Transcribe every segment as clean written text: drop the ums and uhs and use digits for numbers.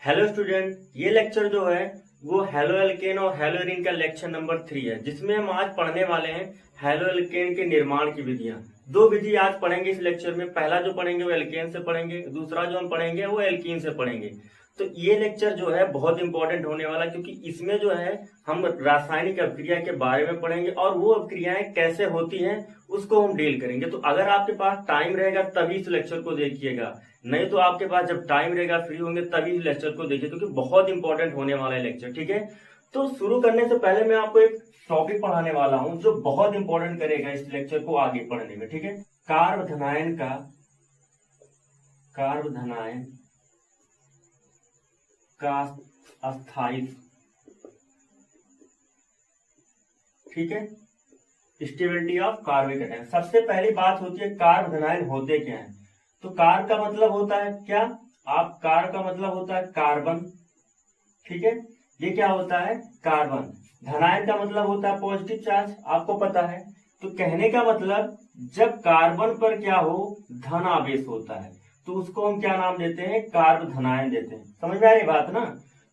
Hello student, ये lecture जो है वो हेलो एल्केन और हेलो एरीन का लेक्चर नंबर 3 है, जिसमें हम आज पढ़ने वाले हैं हेलो एल्केन के निर्माण की विधियां। दो विधि आज पढ़ेंगे इस लेक्चर में। पहला जो पढ़ेंगे वो एल्केन से पढ़ेंगे, दूसरा जो हम पढ़ेंगे वो एल्कीन से पढ़ेंगे। तो ये लेक्चर जो है बहुत इंपॉर्टेंट होने वाला है, क्योंकि इसमें जो है हम रासायनिक अभिक्रिया के बारे में पढ़ेंगे और वो अभिक्रियाएं कैसे होती हैं उसको हम डील करेंगे। तो अगर आपके पास टाइम रहेगा तभी इस लेक्चर को देखिएगा, नहीं तो आपके पास जब टाइम रहेगा, फ्री होंगे, तभी इस लेक्चर को देखिए, क्योंकि बहुत इंपॉर्टेंट होने वाला है लेक्चर। ठीक है, तो शुरू करने से पहले मैं आपको एक टॉपिक पढ़ाने वाला हूं जो बहुत इंपॉर्टेंट करेगा इस लेक्चर को आगे पढ़ने में। ठीक है, कार्बधनायन का स्थायित्व। ठीक है, स्टेबिलिटी ऑफ कार्बोनिक एटम। सबसे पहली बात होती है कार्बधनायन होते क्या है। तो कार्ब का मतलब होता है क्या, कार्ब का मतलब होता है कार्बन। ठीक है, ये क्या होता है, कार्बन। धनायन का मतलब होता है पॉजिटिव चार्ज, आपको पता है। तो कहने का मतलब जब कार्बन पर क्या हो, धन आवेश होता है, तो उसको हम क्या नाम देते हैं, कार्बधनायन देते हैं। समझ में आ रही बात ना।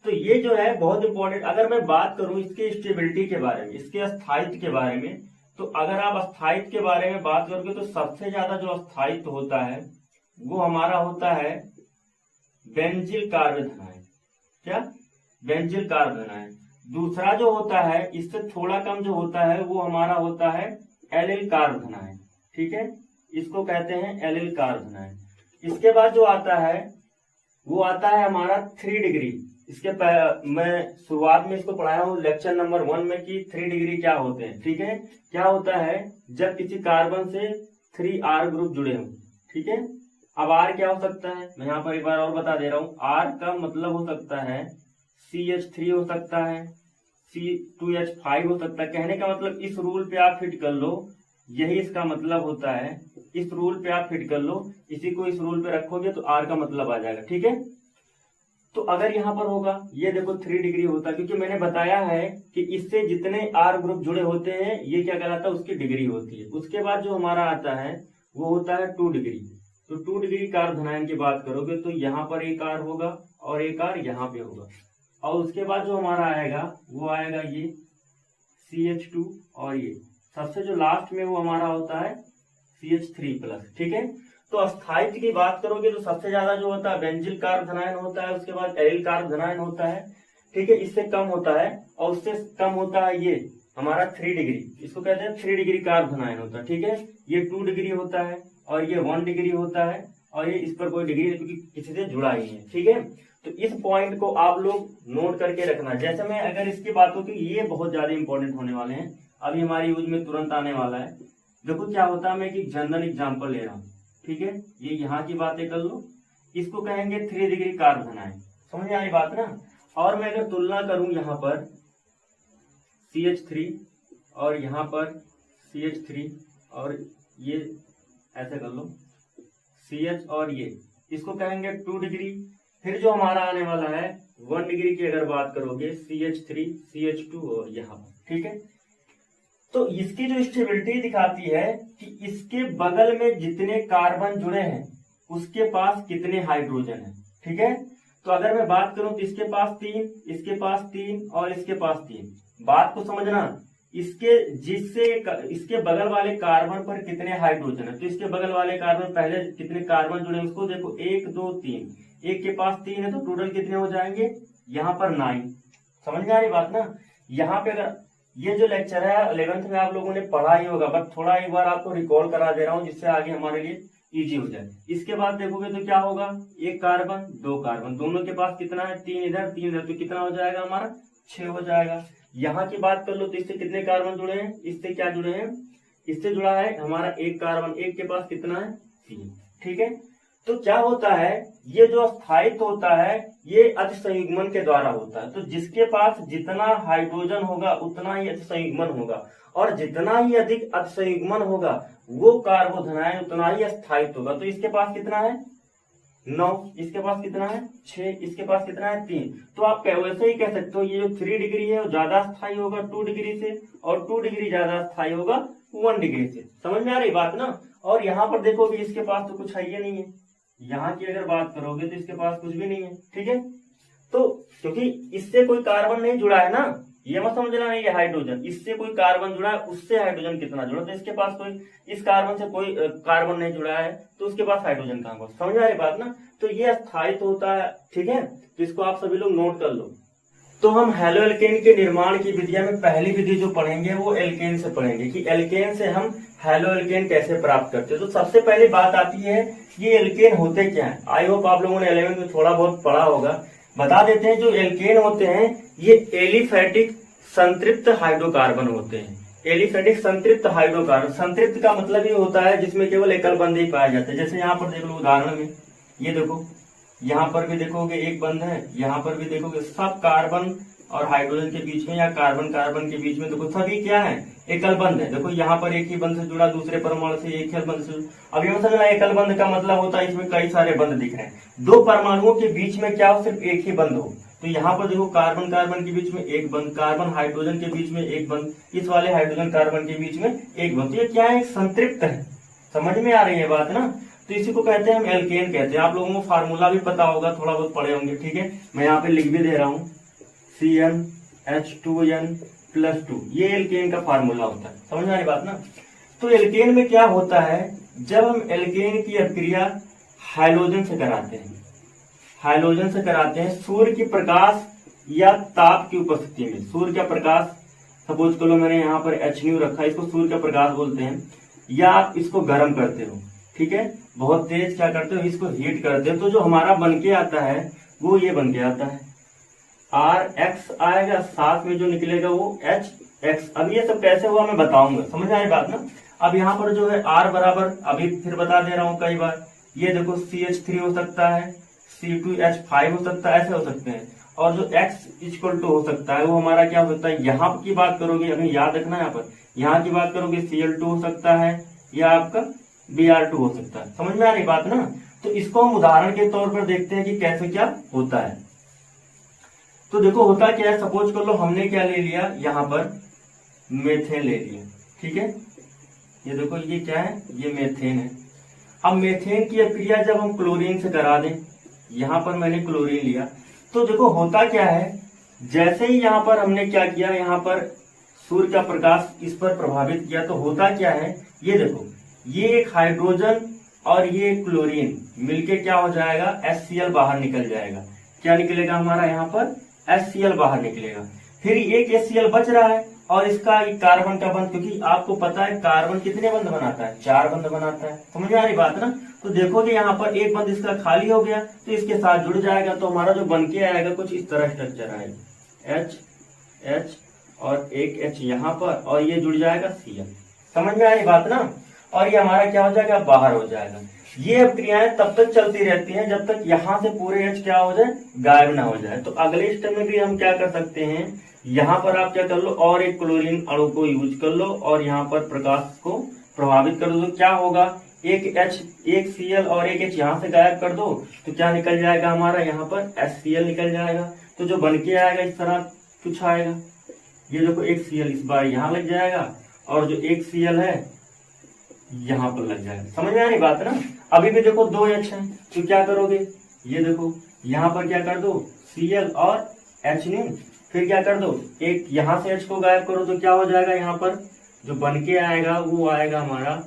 तो ये जो है बहुत इंपॉर्टेंट। अगर मैं बात करूं इसके स्टेबिलिटी के बारे में, इसके स्थायित्व के बारे में, तो अगर आप स्थायित्व के बारे में बात करोगे तो सबसे ज्यादा जो स्थायित्व होता है वो हमारा होता है बेंजील कार्बोधनायन। क्या, बेंजील कार्बोधनायन। दूसरा जो होता है इससे थोड़ा कम जो होता है वो हमारा होता है एलिल कार्बोधनायन। ठीक है, इसको कहते हैं एलिल कार्बोधनायन। इसके बाद जो आता है वो आता है हमारा 3 डिग्री। इसके मैं शुरुआत में इसको पढ़ाया हूँ लेक्चर नंबर 1 में कि 3 डिग्री क्या होते हैं। ठीक है, क्या होता है जब किसी कार्बन से 3R ग्रुप जुड़े हों। ठीक है, अब R क्या हो सकता है, मैं यहाँ पर एक बार और बता दे रहा हूँ। R का मतलब हो सकता है CH3 हो सकता है, C2H5 हो सकता है। कहने का मतलब इस रूल पे आप फिट कर लो, यही इसका मतलब होता है। इस रूल पे आप फिट कर लो, इसी को इस रूल पे रखोगे तो R का मतलब आ जाएगा। ठीक है, तो अगर यहाँ पर होगा, ये देखो 3 डिग्री होता है, क्योंकि मैंने बताया है कि इससे जितने R ग्रुप जुड़े होते हैं ये क्या कहलाता है, उसकी डिग्री होती है। उसके बाद जो हमारा आता है वो होता है 2 डिग्री। तो 2 डिग्री कार्बोधनायन की बात करोगे तो यहाँ पर एक R होगा और एक R यहाँ पे होगा, और उसके बाद जो हमारा आएगा वो आएगा ये CH2, और ये सबसे जो लास्ट में वो हमारा होता है CH3+। ठीक है, तो स्थायित्व की बात करोगे तो सबसे ज्यादा जो होता है बेंजील कार्बोधनायन होता है, उसके बाद एरिल कार्बोधनायन होता है। ठीक है, इससे कम होता है, और उससे कम होता है ये हमारा 3 डिग्री, इसको कहते हैं 3 डिग्री कार्बोधनायन होता है। ठीक है, ये 2 डिग्री होता है और ये 1 डिग्री होता है, और ये इस पर कोई डिग्री क्योंकि किसी से जुड़ा ही है। ठीक है, तो इस पॉइंट को आप लोग नोट करके रखना। जैसे मैं अगर इसकी बात हो, कि ये बहुत ज्यादा इंपॉर्टेंट होने वाले हैं, अभी हमारी यूज में तुरंत आने वाला है। देखो क्या होता है, मैं एक जनरल एग्जाम्पल ले रहा हूँ। ठीक है, ये यहाँ की बातें कर लो, इसको कहेंगे 3 डिग्री कार्बोधनायन। समझ में आई बात ना। और मैं अगर तुलना करूं यहाँ पर CH3 और यहाँ पर CH3, और ये ऐसे कर लो CH, और ये इसको कहेंगे 2 डिग्री। फिर जो हमारा आने वाला है 1 डिग्री की अगर बात करोगे CH3, CH2 और यहाँ पर। ठीक है, तो इसकी जो स्टेबिलिटी दिखाती है कि इसके बगल में जितने कार्बन जुड़े हैं उसके पास कितने हाइड्रोजन हैं। ठीक है, तो अगर मैं बात करूं तो इसके पास 3, इसके पास 3 और इसके पास 3। बात को समझना, इसके बगल वाले कार्बन पर कितने हाइड्रोजन है। तो इसके बगल वाले कार्बन पहले कितने कार्बन जुड़े उसको देखो, 1 2 3। एक के पास 3 है तो टोटल कितने हो जाएंगे, यहाँ पर 9। समझ में आ रही बात ना। यहाँ पे अगर ये जो लेक्चर है 11th में आप लोगों ने पढ़ा ही होगा, बट थोड़ा एक बार आपको रिकॉल करा दे रहा हूँ जिससे आगे हमारे लिए इजी हो जाए। इसके बाद देखोगे तो क्या होगा, एक कार्बन 2 कार्बन, दोनों के पास कितना है, 3 इधर 3 इधर, तो कितना हो जाएगा हमारा 6 हो जाएगा। यहाँ की बात कर लो तो इससे कितने कार्बन जुड़े हैं, इससे क्या जुड़े हैं, इससे जुड़ा है हमारा एक कार्बन, एक के पास कितना है 3। ठीक है, तो क्या होता है, ये जो स्थायित्व होता है ये अतिसंयुग्मन के द्वारा होता है। तो जिसके पास जितना हाइड्रोजन होगा उतना ही अतिसंयुग्मन होगा, और जितना ही अधिक अतिसंयुग्मन होगा वो कार्बोधनायन उतना ही स्थायित्व होगा। तो इसके पास कितना है 9, इसके पास कितना है 6, इसके पास कितना है 3। तो आप वैसे ही कह सकते हो ये जो 3 डिग्री है वो ज्यादा स्थायी होगा 2 डिग्री से, और 2 डिग्री ज्यादा स्थायी होगा 1 डिग्री से। समझ में आ रही बात ना। और यहाँ पर देखोगे इसके पास तो कुछ है ही नहीं है, यहाँ की अगर बात करोगे तो इसके पास कुछ भी नहीं है। ठीक है, तो क्योंकि इससे कोई कार्बन नहीं जुड़ा है ना, ये मत समझना नहीं ये हाइड्रोजन, इससे कोई कार्बन जुड़ा है, उससे हाइड्रोजन कितना जुड़ा, तो इसके पास कोई, इस कार्बन से कोई कार्बन नहीं जुड़ा है, तो उसके पास हाइड्रोजन कहाँ होगा। समझ आ रही बात ना। तो ये स्थायित्व होता है, ठीक है। तो इसको आप सभी लोग नोट कर लो। तो हम हैलो एल्केन के निर्माण की विधिया में पहली विधि जो पढ़ेंगे वो एल्केन से पढ़ेंगे, कि एल्केन से हम हैलो एल्केन कैसे प्राप्त करते हैं। तो सबसे पहली बात आती है ये एल्केन होते क्या है। आई होप आप लोगों ने 11वीं में थोड़ा बहुत पढ़ा होगा। बता देते हैं, जो एल्केन होते हैं ये एलिफैटिक संतृप्त हाइड्रोकार्बन होते हैं। एलिफैटिक संतृप्त हाइड्रोकार्बन, संतृप्त का मतलब ये होता है जिसमें केवल एकल बंध ही पाए जाते हैं। जैसे यहाँ पर देख लो उदाहरण में, ये देखो यहाँ पर भी देखोगे एक बंध है, यहाँ पर भी देखोगे, सब कार्बन और हाइड्रोजन के बीच में या कार्बन कार्बन के बीच में देखो सभी क्या है, एकल बंध है। देखो यहाँ पर एक ही बंध से जुड़ा, दूसरे परमाणु से एक ही बंध से। अब ये समझना एकल बंध का मतलब होता है इसमें कई सारे बंध दिख रहे हैं, दो परमाणुओं के बीच में क्या हो, सिर्फ एक ही बंध हो। तो यहाँ पर देखो कार्बन कार्बन के बीच में एक बंध, कार्बन हाइड्रोजन के बीच में एक बंध, इस वाले हाइड्रोजन कार्बन के बीच में एक बंध। तो ये क्या है, संतृप्त है। समझ में आ रही है बात ना। तो इसी को कहते हैं हम एल्केन कहते हैं। आप लोगों को फार्मूला भी पता होगा, थोड़ा बहुत पढ़े होंगे, ठीक है। मैं यहाँ पे लिख भी दे रहा हूँ, CnH2n+2, ये एल्केन का फार्मूला होता है। समझ में आ रही बात ना। तो एल्केन में क्या होता है, जब हम एल्केन की अभिक्रिया हाइड्रोजन से कराते हैं, हाइड्रोजन से कराते हैं सूर्य की प्रकाश या ताप की उपस्थिति में। सूर्य का प्रकाश, सपोज करो मैंने यहाँ पर HNu रखा, इसको सूर्य का प्रकाश बोलते हैं। या आप इसको गर्म करते हो, ठीक है, बहुत तेज क्या करते हो, इसको हीट करते हो, तो जो हमारा बन के आता है वो ये बन के आता है, RX आएगा, साथ में जो निकलेगा वो HX। अब ये सब कैसे हुआ मैं बताऊंगा, समझ आए बात ना। अब यहाँ पर जो है R बराबर, अभी फिर बता दे रहा हूँ कई बार, ये देखो CH3 हो सकता है, C2H5 हो सकता है, ऐसे हो सकते हैं। और जो X = हो सकता है वो हमारा क्या हो सकता है, यहाँ की बात करोगे, अभी याद रखना यहाँ पर, यहाँ की बात करोगे Cl2 हो सकता है, या आपका Br2 हो सकता है। समझ में आ रही बात ना। तो इसको हम उदाहरण के तौर पर देखते हैं कि कैसे क्या होता है। तो देखो होता क्या है, सपोज कर लो हमने क्या ले लिया, यहाँ पर मेथेन ले लिया, ठीक है। ये देखो ये क्या है, ये मेथेन है। अब मेथेन की अभिक्रिया जब हम क्लोरीन से करा दें, यहाँ पर मैंने क्लोरीन लिया, तो देखो होता क्या है, जैसे ही यहाँ पर हमने क्या किया, यहाँ पर सूर्य का प्रकाश इस पर प्रभावित किया, तो होता क्या है, ये देखो ये एक हाइड्रोजन और ये क्लोरीन मिलके क्या हो जाएगा, HCl बाहर निकल जाएगा। क्या निकलेगा हमारा यहाँ पर, HCl बाहर निकलेगा। फिर एक HCl बच रहा है और इसका कार्बन का बंध, क्योंकि आपको पता है कार्बन कितने बंध बनाता है, 4 बंध बनाता है। समझ में आ रही बात ना। तो देखोगे यहाँ पर एक बंध इसका खाली हो गया, तो इसके साथ जुड़ जाएगा, तो हमारा जो बन के आएगा कुछ इस तरह स्ट्रक्चर आएगा, H और एक H यहाँ पर, और ये जुड़ जाएगा Cl। समझ में आ रही बात ना। और ये हमारा क्या हो जाएगा, बाहर हो जाएगा। ये अभिक्रियाएं तब तक चलती रहती हैं जब तक यहाँ से पूरे H क्या हो जाए, गायब ना हो जाए। तो अगले स्टेप में भी हम क्या कर सकते हैं, यहाँ पर आप क्या कर लो, और एक क्लोरीन अणु को यूज कर लो और यहाँ पर प्रकाश को प्रभावित कर दो। तो क्या होगा, एक H, एक Cl और एक H यहाँ से गायब कर दो, तो क्या निकल जाएगा हमारा, यहाँ पर HCl निकल जाएगा। तो जो बन के आएगा इस तरह कुछ आएगा। ये देखो एक Cl इस बार यहाँ लग जाएगा, और जो एक Cl है यहाँ पर लग जाएगा। समझ में आ रही बात ना। अभी भी देखो 2 H है, तो क्या करोगे, ये देखो यहाँ पर क्या कर दो, Cl और HNu, फिर क्या कर दो, एक यहाँ से H को गायब करो, तो क्या हो जाएगा, यहाँ पर जो बन के आएगा वो आएगा हमारा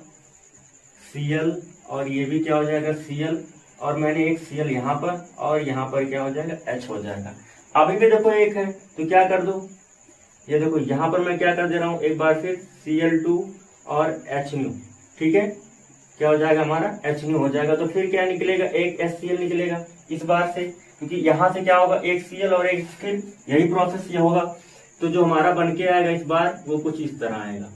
Cl, और ये भी क्या हो जाएगा Cl, और मैंने एक Cl यहाँ पर, और यहाँ पर क्या हो जाएगा, H हो जाएगा। अभी भी देखो एक है, तो क्या कर दो, ये देखो यहाँ पर मैं क्या कर दे रहा हूँ, एक बार फिर Cl2 और HNu, ठीक है, क्या हो जाएगा हमारा HNu हो जाएगा। तो फिर क्या निकलेगा, एक HCl निकलेगा इस बार से, क्योंकि यहाँ से क्या होगा, एक Cl और एक, फिर यही प्रोसेस ये होगा। तो जो हमारा बन के आएगा इस बार वो कुछ इस तरह आएगा।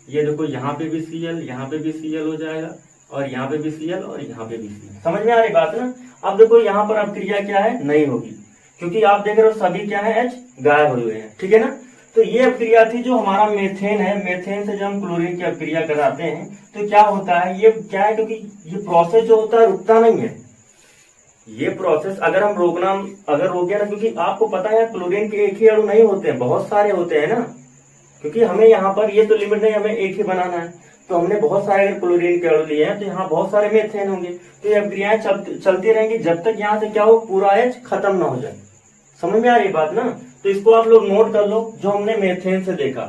ये देखो यहाँ पे भी Cl, यहाँ पे भी Cl हो जाएगा, और यहाँ पे भी Cl और यहाँ पे भी Cl। समझ में आ रही बात ना। अब देखो यहाँ पर अभिक्रिया क्या है, नहीं होगी, क्योंकि आप देख रहे हो सभी क्या है, H गायब हुए हैं, ठीक है ना। तो ये अभिक्रिया थी जो हमारा मेथेन है। मेथेन से जब हम क्लोरीन की अभिक्रिया कराते हैं तो क्या होता है, ये क्या है, क्योंकि ये प्रोसेस जो होता है रुकता नहीं है। ये प्रोसेस अगर हम रोक गया ना, क्योंकि आपको पता है क्लोरीन के एक ही अणु नहीं होते हैं, बहुत सारे होते हैं ना, क्योंकि हमें यहाँ पर ये तो लिमिट नहीं, हमें एक ही बनाना है। तो हमने बहुत सारे अगर क्लोरीन के अणु लिए हैं तो यहाँ बहुत सारे मेथेन होंगे। तो ये अभिक्रियाएं चलती रहेंगी जब तक यहाँ से क्या हो, पूरा H खत्म ना हो जाए। समझ में आ रही बात ना। तो इसको आप लोग नोट कर लो जो हमने मेथेन से देखा,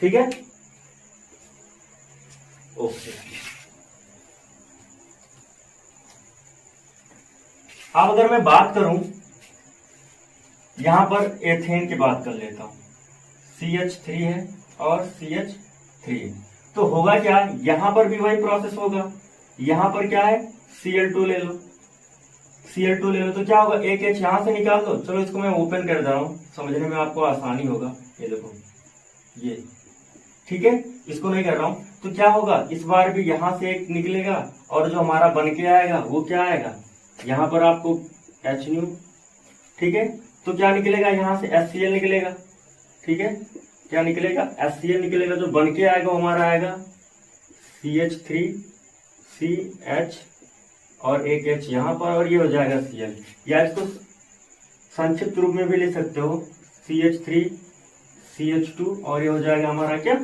ठीक है। ओके, अब अगर मैं बात करूं यहां पर एथेन की बात कर लेता हूं, CH3 है और CH3 है, तो होगा क्या, यहां पर भी वही प्रोसेस होगा। यहां पर क्या है, Cl2 ले लो, Cl2 ले लो तो क्या होगा, एक H यहां से निकाल दो। चलो इसको मैं ओपन कर दे रहा हूं, समझने में आपको आसानी होगा। ये देखो ये, ठीक है, इसको नहीं कर रहा हूं। तो क्या होगा, इस बार भी यहां से एक निकलेगा और जो हमारा बन के आएगा वो क्या आएगा, यहां पर आपको HNu, ठीक है। तो क्या निकलेगा, यहां से HCl निकलेगा, ठीक है। क्या निकलेगा, HCl निकलेगा। जो बन के आएगा वो हमारा आएगा CH3 CH और एक H यहां पर, और ये हो जाएगा Cl, या इसको संक्षिप्त रूप में भी ले सकते हो, CH3 CH2 और ये हो जाएगा हमारा क्या,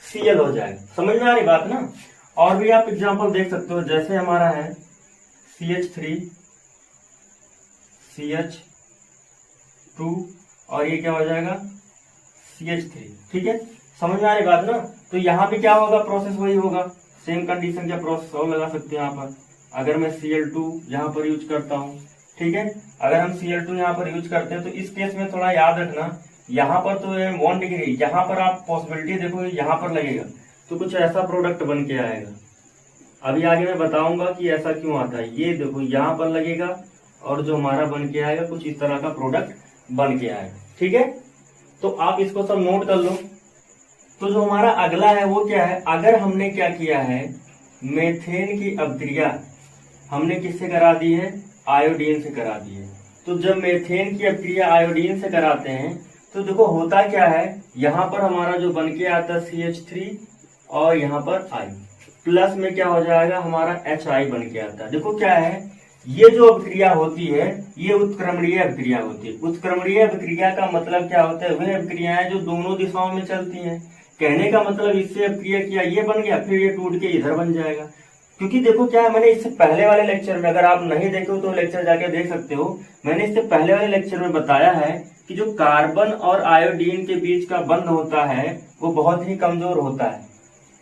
Cl हो जाएगा। समझ में आ रही बात ना। और भी आप एग्जांपल देख सकते हो, जैसे हमारा है CH3 CH2 और ये क्या हो जाएगा CH3, ठीक है। समझ में आ रही बात ना। तो यहाँ पे क्या होगा, प्रोसेस वही होगा, सेम कंडीशन का प्रोसेस और लगा सकते हैं यहाँ पर। अगर मैं Cl2 यहाँ पर यूज करता हूँ, ठीक है, अगर हम Cl2 यहाँ पर यूज करते हैं तो इस केस में थोड़ा याद रखना, यहाँ पर तो 1 डिग्री, यहाँ पर आप पॉसिबिलिटी देखो यहाँ पर लगेगा तो कुछ ऐसा प्रोडक्ट बन के आएगा। अभी आगे मैं बताऊंगा कि ऐसा क्यों आता है। ये देखो यहाँ पर लगेगा और जो हमारा बन के आएगा कुछ इस तरह का प्रोडक्ट बन के आएगा, ठीक है। तो आप इसको सब नोट कर लो। तो जो हमारा अगला है वो क्या है, अगर हमने क्या किया है, मेथेन की अभिक्रिया हमने किससे करा दी है, आयोडीन से करा दी है। तो जब मेथेन की अभिक्रिया आयोडीन से कराते हैं तो देखो होता क्या है, यहाँ पर हमारा जो बन के आता है CH3 और यहाँ पर I प्लस में क्या हो जाएगा, हमारा HI बन के आता है। देखो क्या है, ये जो अभिक्रिया होती है ये उत्क्रमणीय अभिक्रिया होती है। उत्क्रमणीय अभिक्रिया का मतलब क्या होता है, वह अभिक्रियाएं जो दोनों दिशाओं में चलती हैं। कहने का मतलब इससे अभिक्रिया किया, ये बन गया, फिर ये टूट के इधर बन जाएगा। क्योंकि देखो क्या है, मैंने इससे पहले वाले लेक्चर में, अगर आप नहीं देखे हो तो लेक्चर जाके देख सकते हो, मैंने इससे पहले वाले लेक्चर में बताया है कि जो कार्बन और आयोडीन के बीच का बंध होता है वो बहुत ही कमजोर होता है।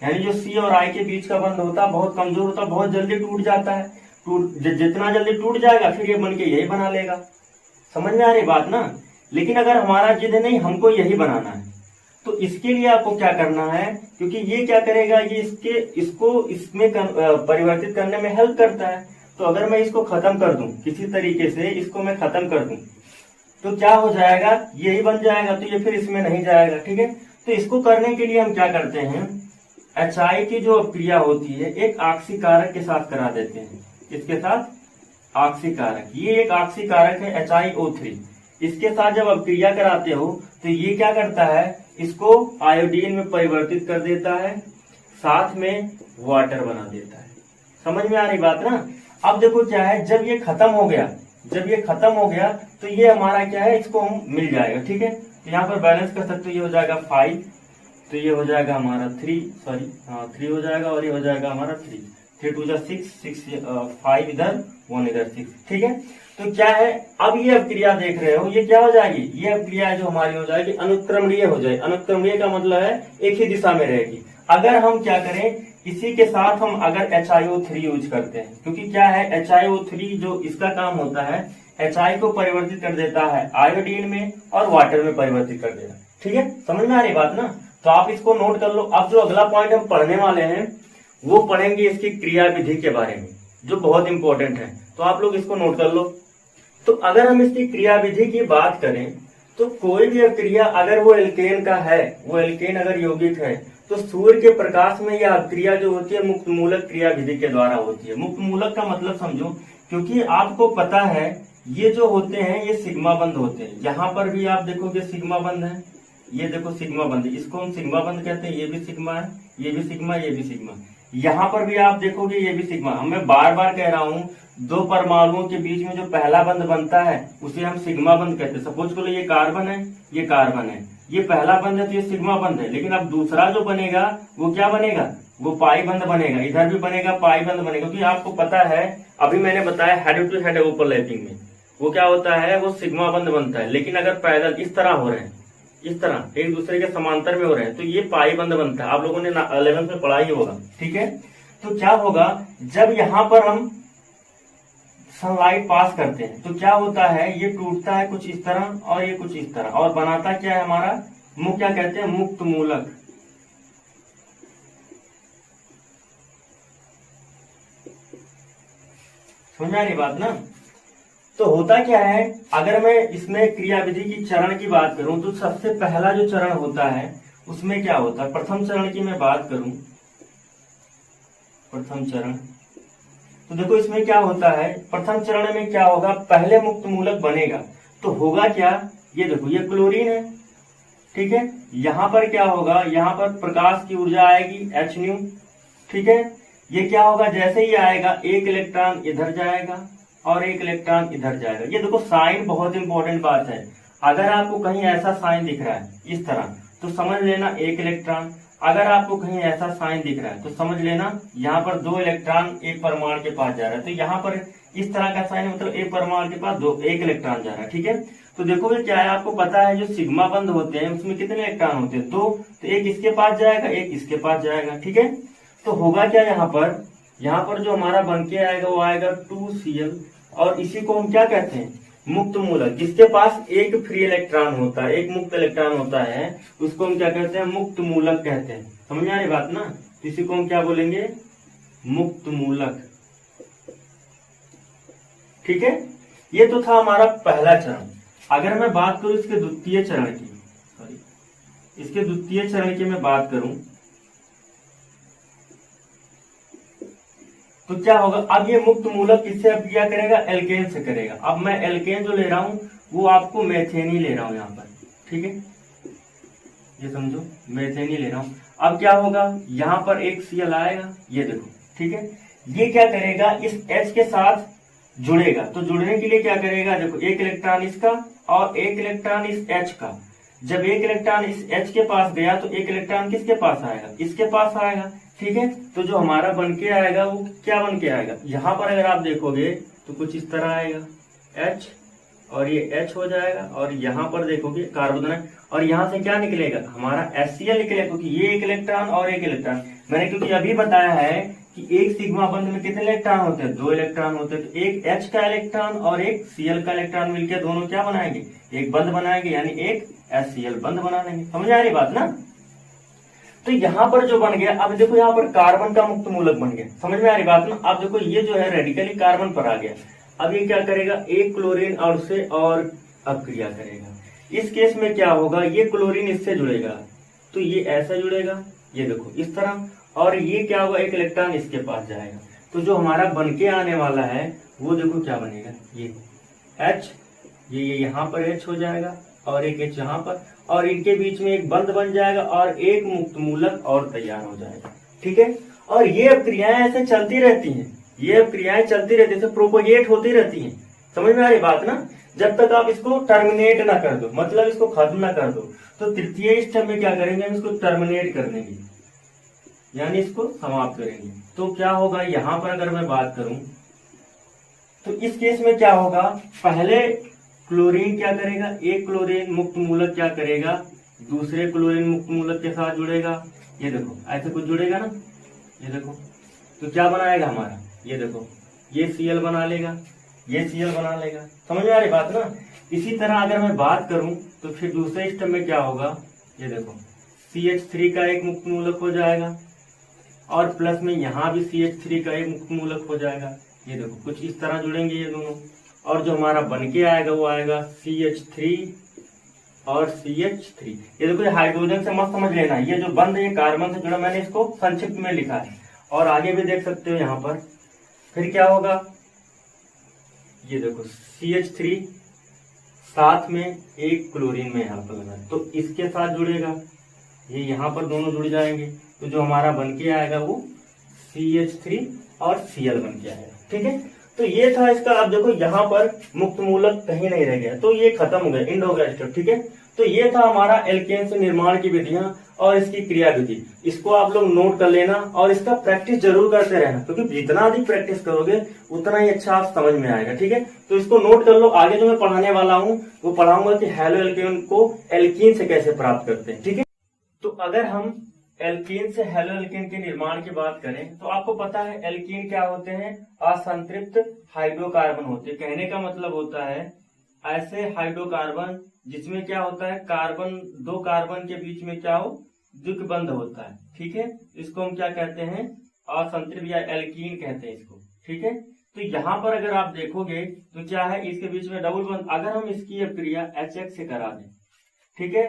यानी जो C और I के बीच का बंध होता है बहुत कमजोर होता है, बहुत जल्दी टूट जाता है। जितना जल्दी टूट जाएगा फिर ये बन के यही बना लेगा। समझ में आ रही बात ना। लेकिन अगर हमारा जिद नहीं, हमको यही बनाना है, तो इसके लिए आपको क्या करना है, क्योंकि ये क्या करेगा, ये इसको इसमें परिवर्तित करने में हेल्प करता है। तो अगर मैं इसको खत्म कर दूं किसी तरीके से, इसको मैं खत्म कर दूं तो क्या हो जाएगा, यही बन जाएगा, तो ये फिर इसमें नहीं जाएगा, ठीक है। तो इसको करने के लिए हम क्या करते हैं, HI की जो अभिक्रिया होती है एक ऑक्सीकारक के साथ करा देते हैं। इसके साथ ऑक्सीकारक, ये एक ऑक्सीकारक है HiO3, इसके साथ जब अभिक्रिया कराते हो तो ये क्या करता है, इसको आयोडीन में परिवर्तित कर देता है, साथ में वाटर बना देता है। समझ में आ रही बात ना। अब देखो क्या है, जब ये खत्म हो गया तो ये हमारा क्या है, इसको हम मिल जाएगा, ठीक है। तो यहाँ पर बैलेंस कर सकते हो, ये हो जाएगा 5, तो ये हो जाएगा हमारा 3 हो जाएगा, और ये हो जाएगा हमारा 3 2 6 5 इधर 1 इधर 6, ठीक है। तो क्या है, अब ये अभिक्रिया देख रहे हो, ये क्या हो जाएगी, ये अभिक्रिया जो हमारी हो जाएगी अनुत्क्रमणीय हो जाएगी। अनुत्क्रमणीय का मतलब है एक ही दिशा में रहेगी। अगर हम क्या करें, इसी के साथ हम अगर HiO3 यूज करते हैं, क्योंकि क्या है HiO3 जो इसका काम होता है, HI को परिवर्तित कर देता है आयोडीन में और वाटर में परिवर्तित कर देता है, ठीक है। समझ में आ रही बात ना। तो आप इसको नोट कर लो। अब जो अगला पॉइंट हम पढ़ने वाले हैं वो पढ़ेंगे इसकी क्रिया विधि के बारे में, जो बहुत इंपॉर्टेंट है। तो आप लोग इसको नोट कर लो। तो अगर हम इसकी क्रिया विधि की बात करें तो कोई भी अभिक्रिया अगर वो एल्केन का है, वो एल्केन अगर यौगिक है, तो सूर्य के प्रकाश में यह अभिक्रिया जो होती है मुक्त मूलक क्रिया विधि के द्वारा होती है। मुक्त मूलक का मतलब समझो, क्योंकि आपको पता है ये जो होते हैं ये सिग्मा बंध होते हैं। यहाँ पर भी आप देखोगे सिग्मा बंध है, ये देखो सिग्मा बंध, इसको हम सिग्मा बंध कहते हैं। ये भी सिग्मा है, ये भी सिग्मा, ये भी सिग्मा। यहाँ पर भी आप देखोगे ये भी सिग्मा। मैं बार बार कह रहा हूँ, दो परमाणुओं के बीच में जो पहला बंध बनता है उसे हम सिग्मा बंध कहते हैं। सपोज करो ये कार्बन है, ये कार्बन है, ये पहला बंध है तो ये सिग्मा बंध है। लेकिन अब दूसरा जो बनेगा वो क्या बनेगा, वो पाई बंध बनेगा। इधर भी बनेगा पाई बंध बनेगा, क्योंकि आपको पता है अभी मैंने बताया हेड टू हेड ओवरलैपिंग में वो क्या होता है, वो सिग्मा बंध बनता है। लेकिन अगर पैरेलल इस तरह हो रहे हैं, इस तरह एक दूसरे के समांतर में हो रहे हैं, तो ये पाई बंध बनता है। आप लोगों ने 11th में पढ़ा ही होगा, ठीक है। तो क्या होगा, जब यहाँ पर हम सनलाइट पास करते हैं तो क्या होता है, ये टूटता है कुछ इस तरह और ये कुछ इस तरह, और बनाता क्या है हमारा, क्या कहते हैं, मुक्त मूलक। समझ आ रही बात ना। तो होता क्या है, अगर मैं इसमें क्रियाविधि की चरण की बात करूं तो सबसे पहला जो चरण होता है उसमें क्या होता है, प्रथम चरण की मैं बात करूं, प्रथम चरण, तो देखो इसमें क्या होता है, प्रथम चरण में क्या होगा, पहले मुक्त मूलक बनेगा तो होगा क्या, ये देखो ये क्लोरीन है, ठीक है। यहां पर क्या होगा, यहां पर प्रकाश की ऊर्जा आएगी h न्यू, ठीक है। ये क्या होगा, जैसे ही आएगा एक इलेक्ट्रॉन इधर जाएगा और एक इलेक्ट्रॉन इधर जाएगा। ये देखो साइन बहुत इंपॉर्टेंट बात है। अगर आपको कहीं ऐसा साइन दिख रहा है इस तरह तो समझ लेना एक इलेक्ट्रॉन, अगर आपको कहीं ऐसा साइन दिख रहा है तो समझ लेना यहाँ पर 2 इलेक्ट्रॉन एक परमाणु के पास जा रहा है। तो यहाँ पर इस तरह का साइन मतलब एक परमाणु के पास एक इलेक्ट्रॉन जा रहा है, ठीक है। तो देखो ये क्या है, आपको पता है जो सिग्मा बंध होते हैं उसमें कितने इलेक्ट्रॉन होते हैं, 2, तो एक इसके पास जाएगा एक इसके पास जाएगा, ठीक है। तो होगा क्या, यहाँ पर जो हमारा बन के आएगा वो आएगा 2Cl, और इसी को हम क्या कहते हैं, मुक्त मूलक। जिसके पास एक फ्री इलेक्ट्रॉन होता है, एक मुक्त इलेक्ट्रॉन होता है, उसको हम क्या कहते हैं, मुक्त मूलक कहते हैं। समझ आ रही बात ना। तो इसी को हम क्या बोलेंगे, मुक्त मूलक, ठीक है। ये तो था हमारा पहला चरण। अगर मैं बात करूं इसके द्वितीय चरण की, इसके द्वितीय चरण की मैं बात करूं तो क्या होगा, अब ये मुक्त मूलक किससे अभिक्रिया करेगा, एल्केन से करेगा। अब मैं एल्केन जो ले रहा हूं वो आपको मेथेन ही ले रहा हूं यहाँ पर, ठीक है, ये समझो मेथेन ही ले रहा हूं। अब क्या होगा, यहाँ पर एक Cl आएगा, ये देखो, ठीक है। ये क्या करेगा, इस H के साथ जुड़ेगा। तो जुड़ने के लिए क्या करेगा, देखो एक इलेक्ट्रॉन इसका और एक इलेक्ट्रॉन इस H का। जब एक इलेक्ट्रॉन इस H के पास गया तो एक इलेक्ट्रॉन किसके पास आएगा, इसके पास आएगा, ठीक है। तो जो हमारा बन के आएगा वो क्या बन के आएगा, यहाँ पर अगर आप देखोगे तो कुछ इस तरह आएगा H, और ये H हो जाएगा, और यहाँ पर देखोगे कार्बन, और यहाँ से क्या निकलेगा, हमारा HCl निकलेगा, क्योंकि ये एक इलेक्ट्रॉन और एक इलेक्ट्रॉन। मैंने क्योंकि अभी बताया है कि एक सिग्मा बंध में कितने इलेक्ट्रॉन होते हैं, 2 इलेक्ट्रॉन होते हैं। तो एक H का इलेक्ट्रॉन और एक Cl का इलेक्ट्रॉन मिलकर दोनों क्या बनाएंगे, एक बंध बनाएंगे, यानी एक HCl बंध बना लेंगे। समझ आ रही बात ना। तो यहाँ पर जो बन गया, अब देखो यहाँ पर कार्बन का मुक्त मूलक बन गया। समझ में आ रही बात ना। अब देखो ये जो है रेडिकली कार्बन पर आ गया। अब ये क्या करेगा, एक क्लोरीन और से और अपक्रिया करेगा। इस केस में क्या होगा, ये क्लोरीन इससे जुड़ेगा तो ये ऐसा जुड़ेगा, ये देखो इस तरह, और ये क्या होगा, एक इलेक्ट्रॉन इसके पास जाएगा। तो जो हमारा बन के आने वाला है वो देखो क्या बनेगा, ये H, ये यहाँ पर H हो जाएगा और एक H यहाँ पर, और इनके बीच में एक बंध बन जाएगा और एक मुक्त मूलक और तैयार हो जाएगा, ठीक है। और ये अब क्रियाएं ऐसे चलती रहती हैं, ये अब क्रियाएं चलती रहती है, प्रोपोगेट होती रहती हैं। समझ में आ रही बात ना। जब तक आप इसको टर्मिनेट ना कर दो, मतलब इसको खत्म ना कर दो। तो तृतीय स्टेप में क्या करेंगे, हम इसको टर्मिनेट कर देंगे, यानी इसको समाप्त करेंगे। तो क्या होगा, यहाँ पर अगर मैं बात करूं तो इस केस में क्या होगा, पहले क्लोरीन क्या करेगा, एक क्लोरीन मुक्त मूलक क्या करेगा, दूसरे क्लोरीन मुक्त मूलक के साथ जुड़ेगा। ये देखो ऐसे कुछ जुड़ेगा ना, ये देखो, तो क्या बनाएगा हमारा, ये देखो ये Cl बना लेगा, ये Cl बना लेगा। समझ में आ रही बात ना। इसी तरह अगर मैं बात करूं तो फिर दूसरे स्टेप में क्या होगा, ये देखो CH3 का एक मुक्त मूलक हो जाएगा, और प्लस में यहाँ भी CH3 का एक मुक्त मूलक हो जाएगा। ये देखो कुछ इस तरह जुड़ेंगे ये दोनों, और जो हमारा बन के आएगा वो आएगा CH3 और CH3। ये देखो ये हाइड्रोजन से मत समझ लेना, ये जो बंध ये कार्बन से जुड़ा, मैंने इसको संक्षिप्त में लिखा है और आगे भी देख सकते हो यहाँ पर। फिर क्या होगा, ये देखो CH3 साथ में एक क्लोरीन में यहाँ पर लगा, तो इसके साथ जुड़ेगा, ये यहाँ पर दोनों जुड़ जाएंगे। तो जो हमारा बन के आएगा वो CH3 और Cl बन के आएगा, ठीक है। तो ये था इसका। अब देखो यहाँ पर मुक्त मूलक कहीं नहीं रह गया, तो ये खत्म हो गया, इंड हो गया स्टेप। ठीक है, तो ये था हमारा एल्केन से निर्माण की विधियां और इसकी क्रिया विधि। इसको आप लोग नोट कर लेना और इसका प्रैक्टिस जरूर करते रहना, क्योंकि जितना अधिक प्रैक्टिस करोगे उतना ही अच्छा आप समझ में आएगा। ठीक है, तो इसको नोट कर लो। आगे जो मैं पढ़ाने वाला हूँ वो पढ़ाऊंगा कि हैलो एल्केन को एल्कीन से कैसे प्राप्त करते हैं। ठीक है, तो अगर हम एल्कीन से हैलो एल्कीन के निर्माण की बात करें तो आपको पता है एल्कीन क्या होते हैं, असंतृप्त हाइड्रोकार्बन होते हैं। कहने का मतलब होता है ऐसे हाइड्रोकार्बन जिसमें क्या होता है, कार्बन दो कार्बन के बीच में क्या हो, द्विबंध होता है। ठीक है, इसको हम क्या कहते हैं, असंतृप्त या एल्कीन कहते हैं इसको। ठीक है, तो यहाँ पर अगर आप देखोगे तो क्या है, इसके बीच में डबल बंध। अगर हम इसकी क्रिया HX से करा दें, ठीक है,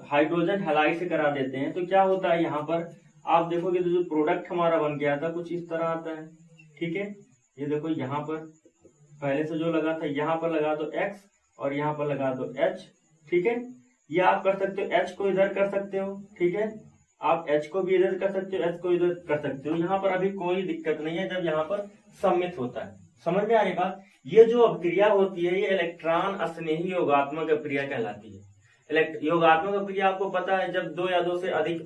हाइड्रोजन हैलाइड से करा देते हैं, तो क्या होता है यहाँ पर आप देखोगे तो जो प्रोडक्ट हमारा बन गया था कुछ इस तरह आता है। ठीक है, ये देखो यहाँ पर पहले से जो लगा था यहाँ पर लगा दो X और यहाँ पर लगा दो H। ठीक है, ये आप कर सकते हो, H को इधर कर सकते हो। ठीक है, आप H को भी इधर कर सकते हो, H को इधर कर सकते हो। यहाँ पर अभी कोई दिक्कत नहीं है जब यहाँ पर सम्मित होता है। समझ में आ रही बात। ये जो अभिक्रिया होती है ये इलेक्ट्रॉन स्नेही योगात्मक अभिक्रिया कहलाती है। योगात्मक अभिक्रिया आपको पता है जब दो या दो से अधिक